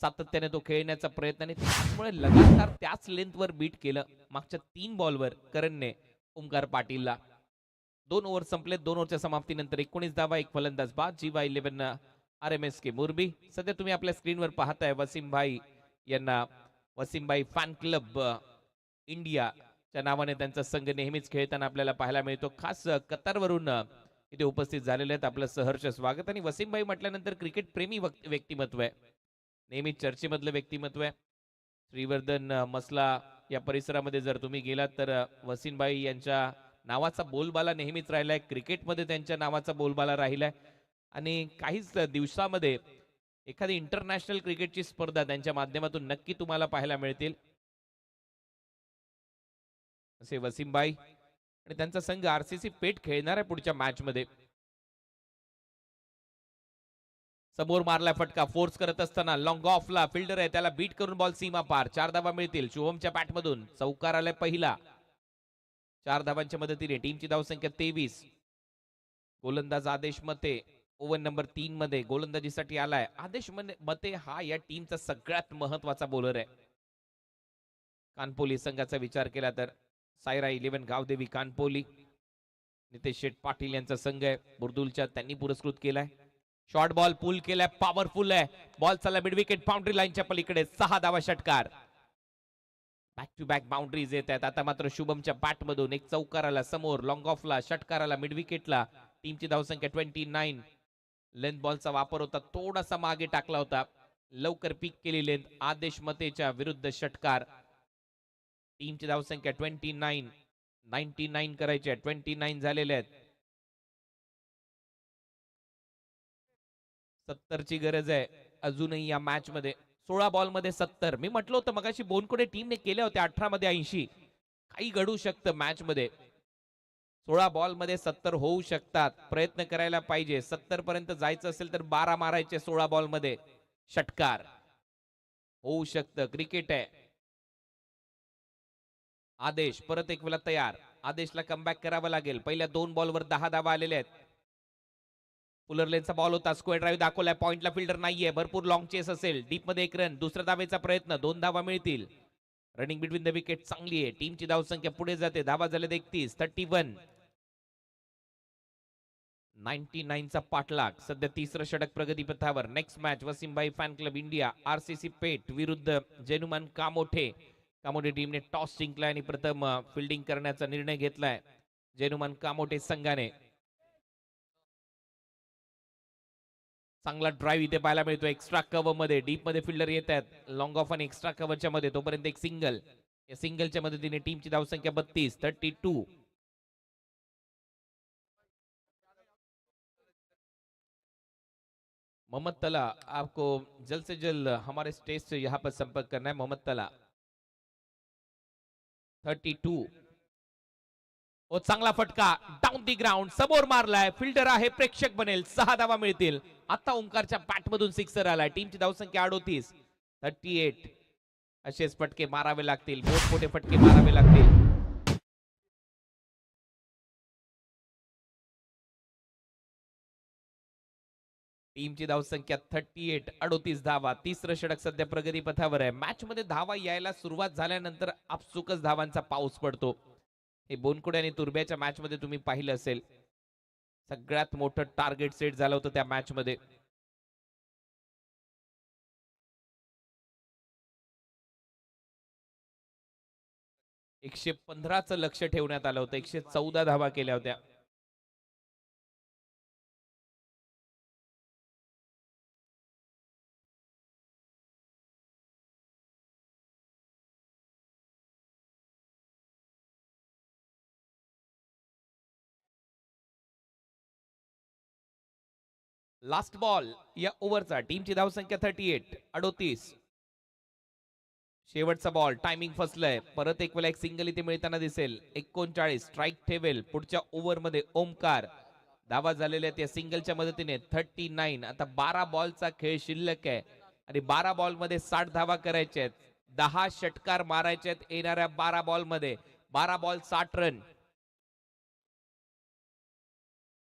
Speaker 6: सातत्याने तो खेळण्याचा प्रयत्न आणि त्यामुळे लगातार त्याच लेंथवर बीट केलं मागच्या 3 बॉलवर करणने ओमकार पाटीलला. 2 ओव्हर संपले. 2 ओव्हरच्या समाप्तीनंतर 19 धावा, 1 फलंदाज बाद. जीवा 11 RMSK मुरबी. सध्या तुम्ही आपल्या स्क्रीनवर पाहताय वसीमभाई यांना. वसीमभाई फॅन क्लब इंडियाच्या नावाने त्यांचा संघ नेहमीच खेळताना आपल्याला पाहायला मिळतो. खास कतारवरून इथे उपस्थित झालेले आहेत. आपलं सहर्ष स्वागत. आणि वसीमभाई म्हटल्यानंतर क्रिकेट प्रेमी व्यक्तिमत्व आहे, नेहमीच चर्चेमधलं व्यक्तिमत्व आहे. श्रीवर्धन मसला या परिसरामध्ये जर तुम्ही गेलात तर वसीमभाई यांच्या नावाचा बोलबाला नेहमीच राहिलाय. क्रिकेटमध्ये त्यांच्या नावाचा बोलबाला राहिलाय आणि काहीच दिवसामध्ये एखादी इंटरनॅशनल क्रिकेटची स्पर्धा त्यांच्या माध्यमातून नक्की तुम्हाला पाहायला मिळतील. असे वसीमभाई आणि त्यांचा संघ RCC पेठ खेळणार आहे पुढच्या मॅच मध्ये. समोर मारलाय फटका. फोर्स करत असताना लॉंग ऑफला फिल्डर आहे, त्याला बीट करून बॉल सीमा पार. 4 धावा मिळतील. शुभमच्या बॅट मधून चौकार आलाय पहिला. 4 धावांच्या मदतीने टीमची धावसंख्या 23. गोलंदाज आदेश मते ओव्हर नंबर 3 मध्ये गोलंदाजीसाठी आलाय. आदेश मते हा या टीमचा सगळ्यात महत्वाचा बॉलर आहे. कानपोली संघाचा विचार केला तर सायरा 11 गावदेवी कानपोली. नितेश शेठ पाटील यांचा संघ आहे बुर्दुलच्या, त्यांनी पुरस्कृत केलाय. शॉर्ट बॉल पुल केलाय, पॉवरफुल आहे बॉल. चला मिड विकेट बाउंड्री लाईनच्या पलीकडे. 6 धावा षटकार. बॅक टू बॅक बाउंड्रीज येत आहेत. आता मात्र शुभमच्या बॅट मधून एक चौकाराला समोर, लॉंग ऑफला, षटकाराला, मिड विकेटला. टीमची धावसंख्या 29. लेंथ बॉलचा वापर होता, थोडासा मागे टाकला होता, लवकर पिक केली लेंथ. आदेश मतेच्या विरुद्ध षटकार. टीमची धावसंख्या 29. 99 करायचे. 29 झालेले आहेत. 70 ची गरज आहे अजूनही या मॅच मध्ये. 16 बॉल मध्ये 70. मी म्हटलं होतं मगाशी बोनकोडे टीमने केले होते 18 मध्ये 80. काही घडू शकतं मॅच मध्ये. 16 बॉल मध्ये 70 होऊ शकतात. प्रयत्न करायला पाहिजे. 70 पर्यंत जायचं असेल तर 12 मारायचे 16 बॉल मध्ये. षटकार होऊ शकतं. क्रिकेट आहे. आदेश परत एक वेळा तयार. आदेशला कमबॅक करावं लागेल. पहिल्या 2 बॉलवर 10 धावा आलेल्या आहेत. पुलर लेनचा बॉल होता. स्क्वेअर ड्राईव्ह दाखवलाय. पॉइंटला फिल्डर नाहीये. भरपूर लॉंग चेस असेल. डीप मध्ये 1 रन. दुसऱ्या धावेचा प्रयत्न. 2 धावा मिळतील. रनिंग बिटवीन द विकेट चांगली आहे. टीमची धावसंख्या पुढे जाते. धावा झाले 31. 31. 99 चा पाठलाग. सध्या तिसरं षटक प्रगतीपथावर. Next match Wasimbhai fan club India RCC Peth विरुद्ध जेनुमान कामोठे. कामोठे टीमने टॉस जिंकलाय आणि प्रथम फिल्डिंग करण्याचा निर्णय घेतलाय जेनुमान कामोठे संघाने. चांगला ड्राईव्ह इथे पाहायला मिळतो. एक्स्ट्रा कव्हर मध्ये डीप मध्ये फिल्डर येत आहेत. लॉंग ऑफ आणि एक्स्ट्रा कव्हरच्या मध्ये. तोपर्यंत एक सिंगल. या सिंगलच्या मदतीने टीमची धावसंख्या 32. 32. मोहम्मद तला, आपको जल्द से जल्द हमारे स्टेज से यहाँ पर संपर्क करना है. मोहम्मद तला 32. ओ चांगला फटका डाऊन दी ग्राउंड. समोर मारलाय. फिल्डर आहे, प्रेक्षक बनेल. 6 धावा मिळतील. आता ओंकारच्या बॅट मधून सिक्सर आलाय. टीमची धावसंख्या 38. 38. असेच फटके मारावे लागतील. मोठमोठे फटके मारावे लागतील. टीमची धावसंख्या 38, 38 धावा. तिसरं षटक सध्या प्रगती पथावर आहे. मॅच मध्ये धावा यायला सुरुवात झाल्यानंतर आपसुकच धावांचा पाऊस पडतो. हे बोनकुडे आणि तुर्ब्याच्या मॅच मध्ये तुम्ही पाहिलं असेल. सगळ्यात मोठं टार्गेट सेट झालं होतं त्या मॅच मध्ये. एकशे 15चं लक्ष ठेवण्यात आलं होतं. 114 धावा केल्या होत्या. लास्ट बॉल या ओव्हरचा. टीमची धावसंख्या 38, 38. शेवटचा बॉल. टायमिंग फसलंय. परत एक वेळा एक सिंगल इथे मिळताना दिसेल. 39 स्ट्राईक ठेवेल. पुढच्या ओव्हर मध्ये ओमकार. धावा झालेल्या त्या सिंगलच्या मदतीने 39. आता 12 बॉलचा खेळ शिल्लक आहे आणि 12 बॉल मध्ये 60 धावा करायच्या आहेत. 10 षटकार मारायचे आहेत येणाऱ्या 12 बॉल मध्ये. 12 बॉल 60 रन.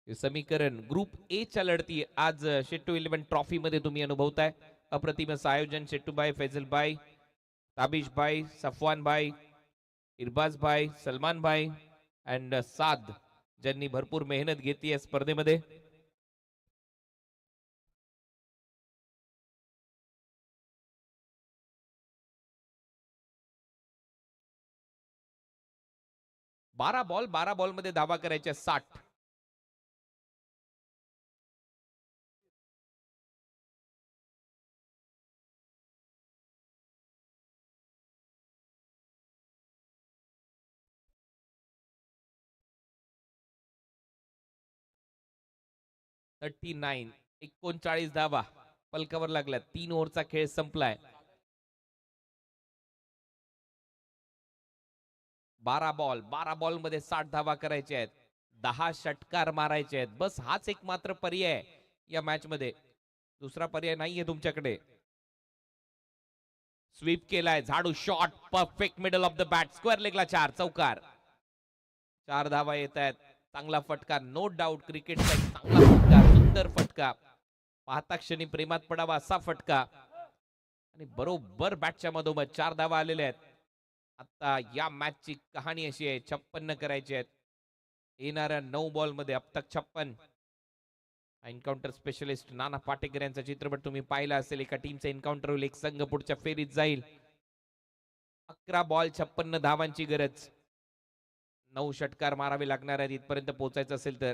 Speaker 6: हे समीकरण ग्रुप ए च्या लढती आज शेट्टू 11 ट्रॉफी मध्ये तुम्ही अनुभवताय. अप्रतिम असं आयोजन. शेट्टूबाई, फैजलबाई, ताबिश भाई, सफवान भाई, इरबाज भाई, सलमान भाई अँड साद ज्यांनी भरपूर मेहनत घेतली या स्पर्धेमध्ये. बारा बॉल मध्ये धावा करायच्या 60. थर्टी 39 धावा पलकावर लागल्या. 3 ओव्हरचा खेळ संपलाय. 12 बॉल मध्ये 60 धावा करायच्या आहेत. 10 षटकार मारायचे आहेत. बस हाच एक मात्र पर्याय या मॅच मध्ये. दुसरा पर्याय नाहीये तुमच्याकडे. स्वीप केलाय. झाडू shot perfect middle of the bat. Square लेगला 4 चौकार. 4 धावा येत आहेत. चांगला फटका. नो डाऊट क्रिकेटचा एक चांगला फटका. सुंदर फटका. पाहता क्षणी प्रेमात पडावा असा फटका आणि बरोबर बॅटच्या मधोमध 4 धावा आलेल्या आहेत. आता या मॅचची कहाणी अशी आहे. 56 करायची आहेत येणाऱ्या 9 बॉल मध्ये. अब तक 56. एन्काउंटर स्पेशलिस्ट नाना पाटेकर यांचा चित्रपट तुम्ही पाहिला असेल. एका टीमचा एन्काउंटर होईल. एक संघ पुढच्या फेरीत जाईल. 11 बॉल 56 धावांची गरज. 9 षटकार मारावे लागणार आहेत इथपर्यंत पोहोचायचं असेल तर.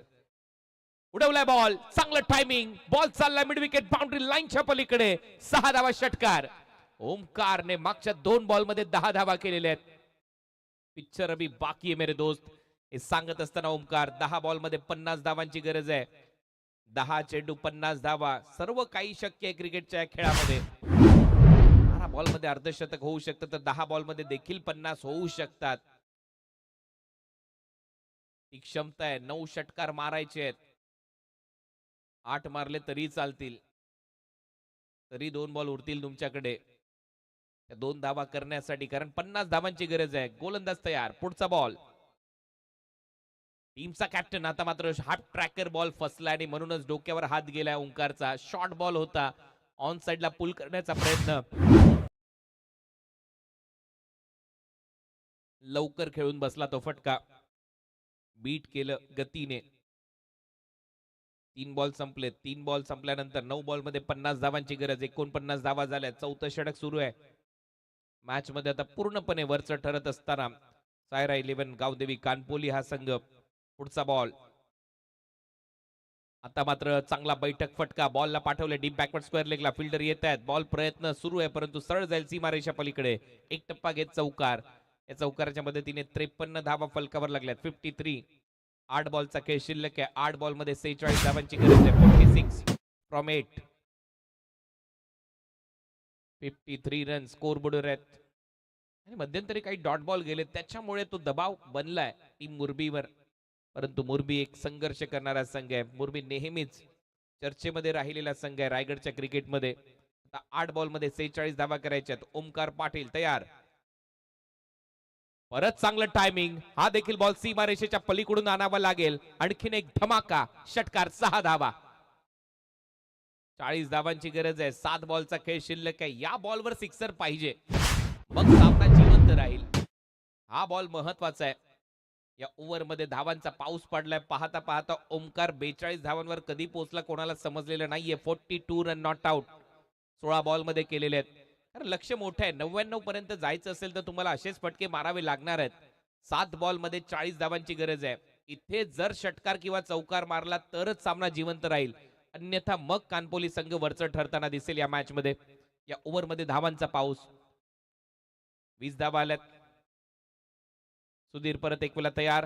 Speaker 6: उडवलाय बॉल. चांगलं टायमिंग. बॉल चाललाय मिड विकेट बाउंड्री लाईनच्या पलीकडे. 6 धावा षटकार. ओमकारने मागच्या 2 बॉल मध्ये 10 धावा केलेल्या आहेत. पिक्चर अभी बाकी आहे मेरे दोस्त. हे सांगत असताना ओमकार 10 बॉल मध्ये 50 धावांची गरज आहे. 10 चेंडू 50 धावा. सर्व काही शक्य आहे क्रिकेटच्या खेळामध्ये. 12 बॉल मध्ये अर्धशतक होऊ शकतं तर 10 बॉल मध्ये देखील 50 होऊ शकतात. ती क्षमता आहे. 9 षटकार मारायचे आहेत. 8 मारले तरी चालतील. तरी 2 बॉल उरतील तुमच्याकडे 2 धावा करण्यासाठी. कारण 50 धावांची गरज आहे. गोलंदाज तयार. पुढचा बॉल. टीमचा कॅप्टन आता मात्र हाफ ट्रॅकर बॉल फसला आणि म्हणूनच डोक्यावर हात गेलाय ओंकारचा. शॉर्ट बॉल होता. ऑन साइडला पुल करण्याचा प्रयत्न. लवकर खेळून बसला तो फटका. बीट केलं गतीने. 3 बॉल संपले. 3 बॉल संपल्यानंतर 9 बॉल मध्ये 50 धावांची गरज. 49 धावा झाल्या. 4थं षटक सुरू आहे. मॅच मध्ये आता पूर्णपणे वरचं ठरत असताना सायरा 11 गावदेवी कानपोली हा संघ. पुढचा बॉल. आता मात्र चांगला बैठक फटका. बॉलला पाठवले डीप बॅकवर्ड स्क्वेअर लेगला. फिल्डर येत आहेत. बॉल प्रयत्न सुरू आहे परंतु सरळ जाईल सीमारेषा पलीकडे. एक टप्पा घेत चौकार. या चौकाराच्या मदतीने 53 धावा फलकावर लागल्यात. 53. 8 बॉलचा खेळ शिल्लक आहे. 8 बॉल मध्ये 46 धावांची गरज आहे. 46 फ्रॉम 8. 53 रन स्कोर बोर्डवर आहेत. आणि मध्यंतरी काही डॉट बॉल गेले त्याच्यामुळे तो दबाव बनलाय टीम मुरबीवर. परंतु मुरबी एक संघर्ष करणारा संघ आहे. मुरबी नेहमीच चर्चेमध्ये राहिलेला संघ आहे रायगडच्या क्रिकेटमध्ये. आता 8 बॉल मध्ये 46 धावा करायच्या आहेत. ओमकार पाटील तयार. परत चांगलं टायमिंग. हा देखील बॉल सीमारेषेच्या पलीकडून आणावा लागेल. आणखीन एक धमाका षटकार. 6 धावा. 40 धावांची गरज आहे. 7 बॉलचा खेळ शिल्लक आहे. या बॉलवर सिक्सर पाहिजे, मग सामना जिवंत राहील. हा बॉल महत्वाचा आहे. या ओव्हरमध्ये धावांचा पाऊस पडलाय. पाहता पाहता ओमकार 42 धावांवर कधी पोहोचला कोणाला समजलेलं नाहीये. 42 रन नॉट आउट 16 बॉल मध्ये केलेले आहेत. कारण लक्ष मोठं आहे. 99 पर्यंत जायचं असेल तर तुम्हाला असेच फटके मारावे लागणार आहेत. 7 बॉल मध्ये 40 धावांची गरज आहे. इथे जर षटकार किंवा चौकार मारला तरच सामना जिवंत राहील, अन्यथा मग कानपोली संघ वरचढ ठरताना दिसेल या मॅच मध्ये. या ओव्हर मध्ये धावांचा पाऊस. 20 धावा आल्यात. सुधीर परत एक वेळा तयार.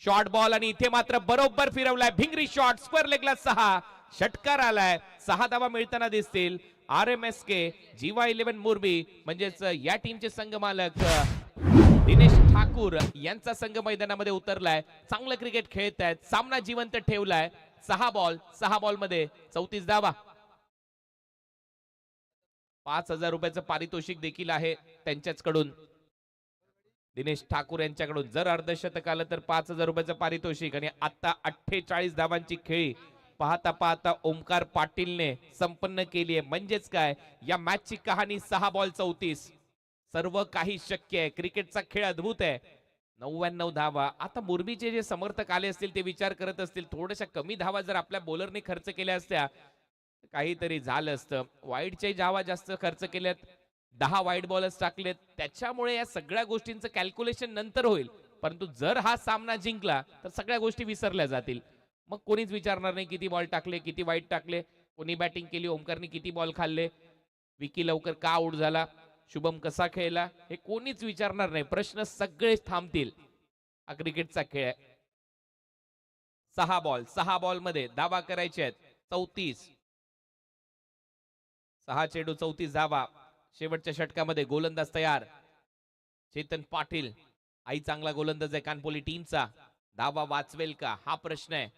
Speaker 6: शॉर्ट बॉल आणि इथे मात्र बरोबर फिरवलाय. भिंगरी शॉट स्क्वेअर लेगला 6. षटकार आलाय. 6 धावा मिळताना दिसतील. RMSK जीवा 11 मुरबी म्हणजेच या टीमचे संघ मालक दिनेश ठाकूर यांचा संघ मैदानामध्ये उतरलाय. चांगलं क्रिकेट खेळत आहेत. सामना जिवंत ठेवलाय. 6 बॉल मध्ये 34 धावा. 5,000 रुपयाचं पारितोषिक देखील आहे त्यांच्याचकडून. दिनेश ठाकूर यांच्याकडून जर अर्धशतक आलं तर 5,000 रुपयाचं पारितोषिक. आणि आता 48 धावांची खेळी पाहता पाहता ओमकार पाटीलने संपन्न केली आहे. म्हणजेच काय, या मॅचची कहाणी 6 बॉल 34. सर्व काही शक्य आहे. क्रिकेटचा खेळ अद्भुत आहे. 99 धावा. आता मुरबीचे जे समर्थक आले असतील ते विचार करत असतील थोड्याशा कमी धावा जर आपल्या बॉलरने खर्च केल्या असत्या काहीतरी झालं असतं. वाईडच्या धावा जास्त खर्च केल्यात. 10 वाईड बॉलर्स टाकलेत. त्याच्यामुळे या सगळ्या गोष्टींचं कॅल्क्युलेशन नंतर होईल. परंतु जर हा सामना जिंकला तर सगळ्या गोष्टी विसरल्या जातील. मग कोणीच विचारणार नाही किती बॉल टाकले, किती वाईड टाकले, कोणी बॅटिंग केली, ओमकारने किती बॉल खाल्ले, विकी लवकर का आउट झाला, शुभम कसा खेळला, हे कोणीच विचारणार नाही. प्रश्न सगळे थांबतील. हा क्रिकेटचा खेळ आहे. 6 बॉल मध्ये धावा करायचे आहेत 34. 6 चेंडू 34 धावा. शेवटच्या षटकामध्ये गोलंदाज तयार. चेतन पाटील आई चांगला गोलंदाज आहे कानपोली टीमचा. धावा वाचवेल का हा प्रश्न आहे.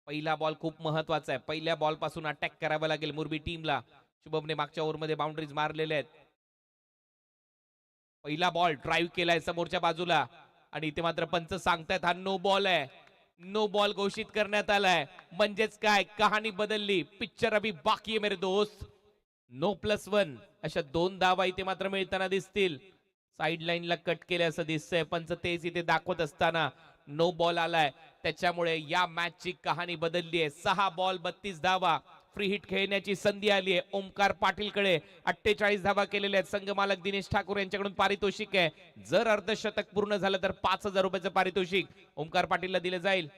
Speaker 6: पहिला बॉल खूप महत्वाचा आहे. पहिल्या बॉल पासून अटॅक करावा लागेल मुरबी टीमला. शुभमने मागच्या ओव्हरमध्ये बाउंड्रीज मारलेल्या आहेत. पहिला बॉल ड्राईव्ह केलाय समोरच्या बाजूला आणि इथे मात्र पंच सांगतायत हा नो बॉल आहे. नो बॉल घोषित करण्यात आलाय. म्हणजेच काय, कहाणी बदलली. पिक्चर अभी बाकी आहे मेरे दोस्त. नो +1 अशा 2 धावा इथे मात्र मिळताना दिसतील. साइड लाईनला कट केले असं दिसतंय. पंच तेच इथे दाखवत असताना नो बॉल आलाय. त्याच्यामुळे या मॅचची कहाणी बदलली आहे. 6 बॉल 32 धावा. फ्री हिट खेळण्याची संधी आली आहे ओमकार पाटीलकडे. 48 धावा केलेल्या आहेत. संघ मालक दिनेश ठाकूर यांच्याकडून पारितोषिक आहे. जर अर्धशतक पूर्ण झालं तर 5,000 रुपयाचं पारितोषिक ओमकार पाटीलला दिलं जाईल.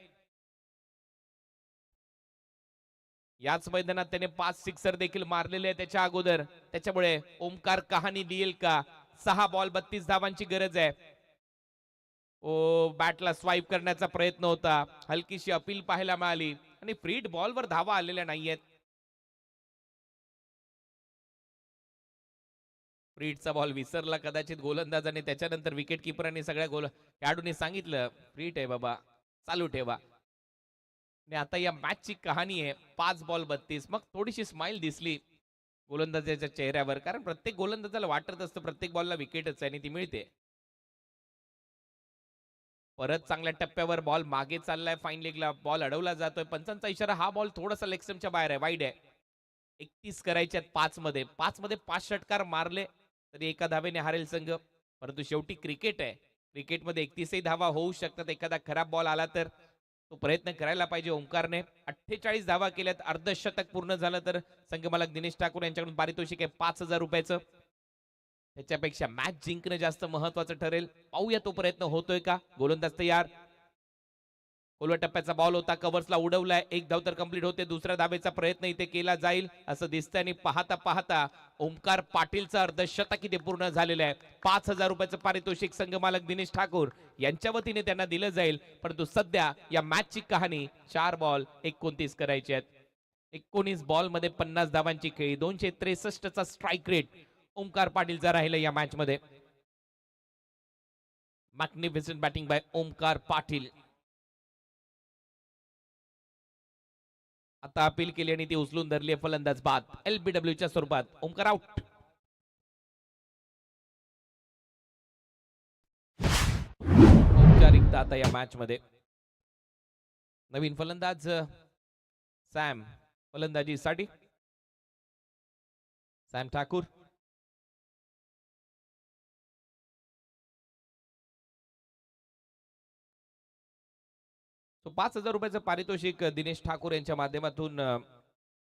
Speaker 6: याच मैदानात त्याने 5 सिक्सर देखील मारलेले आहे त्याच्या अगोदर. त्याच्यामुळे ओमकार कहाणी लिहिल का. 6 बॉल 32 धावांची गरज आहे. बॅटला स्वाईप करण्याचा प्रयत्न होता. हलकीशी अपील पाहायला मिळाली आणि फ्रीड बॉलवर धावा आलेल्या नाहीयेत. फ्रीडचा बॉल विसरला कदाचित गोलंदाजाने. त्याच्यानंतर विकेट किपरांनी सगळ्या खेळाडूंनी सांगितलं फ्रीट आहे बाबा, चालू ठेवा. आणि आता या मॅचची कहाणी आहे 5 बॉल 32. मग थोडीशी स्माइल दिसली गोलंदाजाच्या चेहऱ्यावर, कारण प्रत्येक गोलंदाजाला वाटत असतं प्रत्येक बॉलला विकेटच आहे आणि ती मिळते. परत चांगल्या टप्प्यावर बॉल मागे चाललाय. फाईन लेगला बॉल अडवला जातोय. पंचांचा इशारा हा बॉल थोडासा लेग स्टंपच्या बाहेर आहे, वाईड आहे. 31 करायचे आहेत 5 मध्ये. 5 मध्ये 5 षटकार मारले तरी एका धावेने हारेल संघ. परंतु शेवटी क्रिकेट आहे. क्रिकेटमध्ये 31 धावा होऊ शकतात. एखादा खराब बॉल आला तर तो प्रयत्न करायला पाहिजे ओमकारने. 48 धावा केल्यात. अर्धशतक पूर्ण झालं तर संघ मालक दिनेश ठाकूर यांच्याकडून पारितोषिक आहे 5,000 रुपयाचं. त्याच्यापेक्षा मॅच जिंकणं जास्त महत्वाचं ठरेल. पाहूया तो प्रयत्न होतोय का. गोलंदाज तयार. खोलव्या टप्प्याचा बॉल होता, कव्हर्सला उडवलाय. 1 धाव तर कंप्लीट होते. दुसऱ्या धावेचा प्रयत्न इथे केला जाईल असं दिसतंय. आणि पाहता पाहता ओमकार पाटीलचं अर्धशतक इथे पूर्ण झालेलं आहे. 5,000 रुपयाचं पारितोषिक संघ मालक दिनेश ठाकूर यांच्या वतीने त्यांना दिलं जाईल. परंतु सध्या या मॅचची कहाणी 4 बॉल 29 करायचे आहेत. 19 बॉल मध्ये 50 धावांची खेळी. 263चा स्ट्राईक रेट ओमकार पाटीलचा राहिला या मॅच मध्ये. Magnificent batting by Omkar Patil. आता अपील केली आणि ती उचलून धरली आहे फलंदाज बाद. LBWच्या स्वरूपात. ओमकार आउट. औपचारिकता आता या मॅच मध्ये. नवीन फलंदाज सॅम फलंदाजीसाठी. सॅम ठाकूर. तो 5,000 रुपयाचं पारितोषिक दिनेश ठाकूर यांच्या माध्यमातून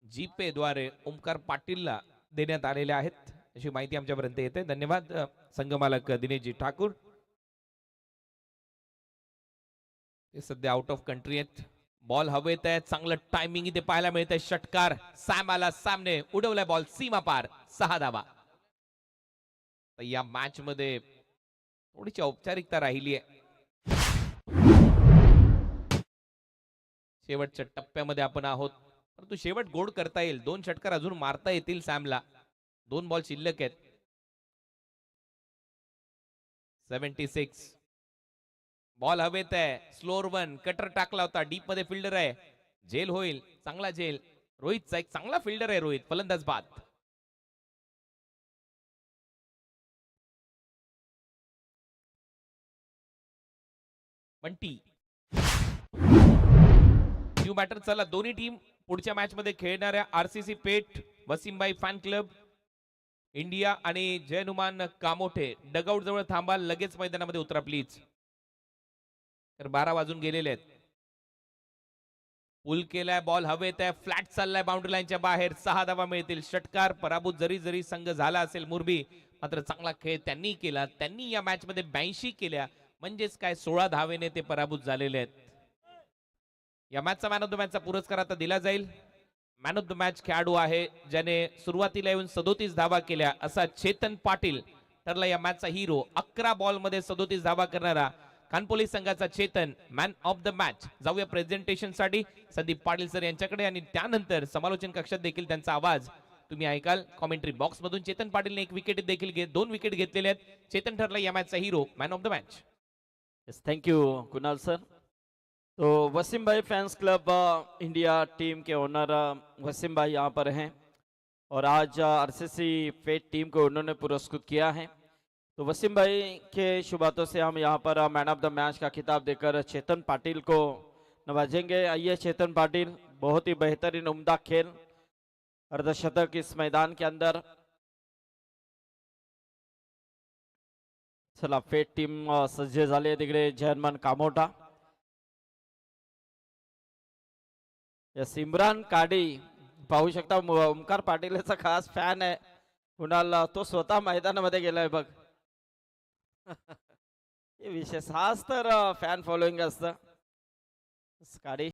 Speaker 6: जीपे द्वारे ओमकार पाटीलला देण्यात आलेले आहेत अशी माहिती आमच्यापर्यंत येते. धन्यवाद संघमालक दिनेशजी ठाकूर. ते सध्या आउट ऑफ कंट्री आहेत. बॉल हवेत आहे. चांगलं टायमिंग इथे पाहायला मिळतंय. षटकार सॅम आला सामने उडवलाय बॉल सीमा पार 6 धावा. तर या मॅच मध्ये थोडीशी औपचारिकता राहिली आहे. शेवटच्या टप्प्यामध्ये आपण आहोत परंतु शेवट गोड करता येईल. 2 षटकार अजून मारता येतील सॅमला. 2 बॉल शिल्लक आहेत. 76 बॉल हवेत आहे. स्लोअर वन कटर टाकला होता. डीप मध्ये फिल्डर आहे. झेल होईल. चांगला झेल. रोहितचा एक चांगला फिल्डर आहे. रोहित फलंदाज बाद. Bunty new batter. चला दोन्ही टीम पुढच्या मॅच मध्ये खेळणाऱ्या RCC Peth वसीमबाई fan club India आणि जयनुमान कामोठे डगआउट जवळ थांबा. लगेच मैदानामध्ये उतरा प्लीज. तर 12 वाजून गेलेले आहेत. पुल केलाय. बॉल हवेत आहे. फ्लॅट चाललाय बाउंड्री लाईनच्या बाहेर. 6 धावा मिळतील. षटकार पराभूत जरी संघ झाला असेल मुरबी मात्र चांगला खेळ त्यांनी केला. त्यांनी या मॅच मध्ये 82 केल्या म्हणजेच काय 16 धावेने ते पराभूत झालेले आहेत. या मॅचचा मॅन ऑफ द मॅचचा पुरस्कार आता दिला जाईल. मॅन ऑफ द मॅच खेळाडू आहे ज्याने सुरुवातीला येऊन 37 धावा केल्या असा चेतन पाटील ठरला या मॅचचा हिरो. 11 बॉल मध्ये 37 धावा करणारा कानपोली संघाचा चेतन मॅन ऑफ द मॅच. जाऊया प्रेझेंटेशन साठी संदीप पाटील सर यांच्याकडे आणि त्यानंतर समालोचन कक्षात देखील त्यांचा आवाज तुम्ही ऐकाल कॉमेंट्री बॉक्स मधून. चेतन पाटीलने 1 विकेट देखील 2 विकेट घेतलेले आहेत. चेतन ठरला या मॅचचा hero man of the match.
Speaker 2: Thank you Kunal sir. तो वसीम भाई फैंस क्लब इंडिया टीम के ओनर वसीम भाई यहाँ पर हैं और आज आरसीसी फेट टीम को उन्होंने पुरस्कृत किया है. तो वसीम भाई के शुभ हाथों से हम यहाँ पर मैन ऑफ द मैच का खिताब देकर चेतन पाटिल को नवाजेंगे. आइए चेतन पाटिल, बहुत ही बेहतरीन उम्दा खेल, अर्धशतक इस मैदान के अंदर. चला फेट टीम सज्ज झाली. तिकडे जयनमान कामोठा. यस इम्रान काडी पाहू शकता. ओमकार पाटीलचा खास फॅन आहे. कुणाला तो स्वतः मैदानामध्ये गेलाय बघ. हे विशेष हाच तर फॅन फॉलोइंग असतं. काडी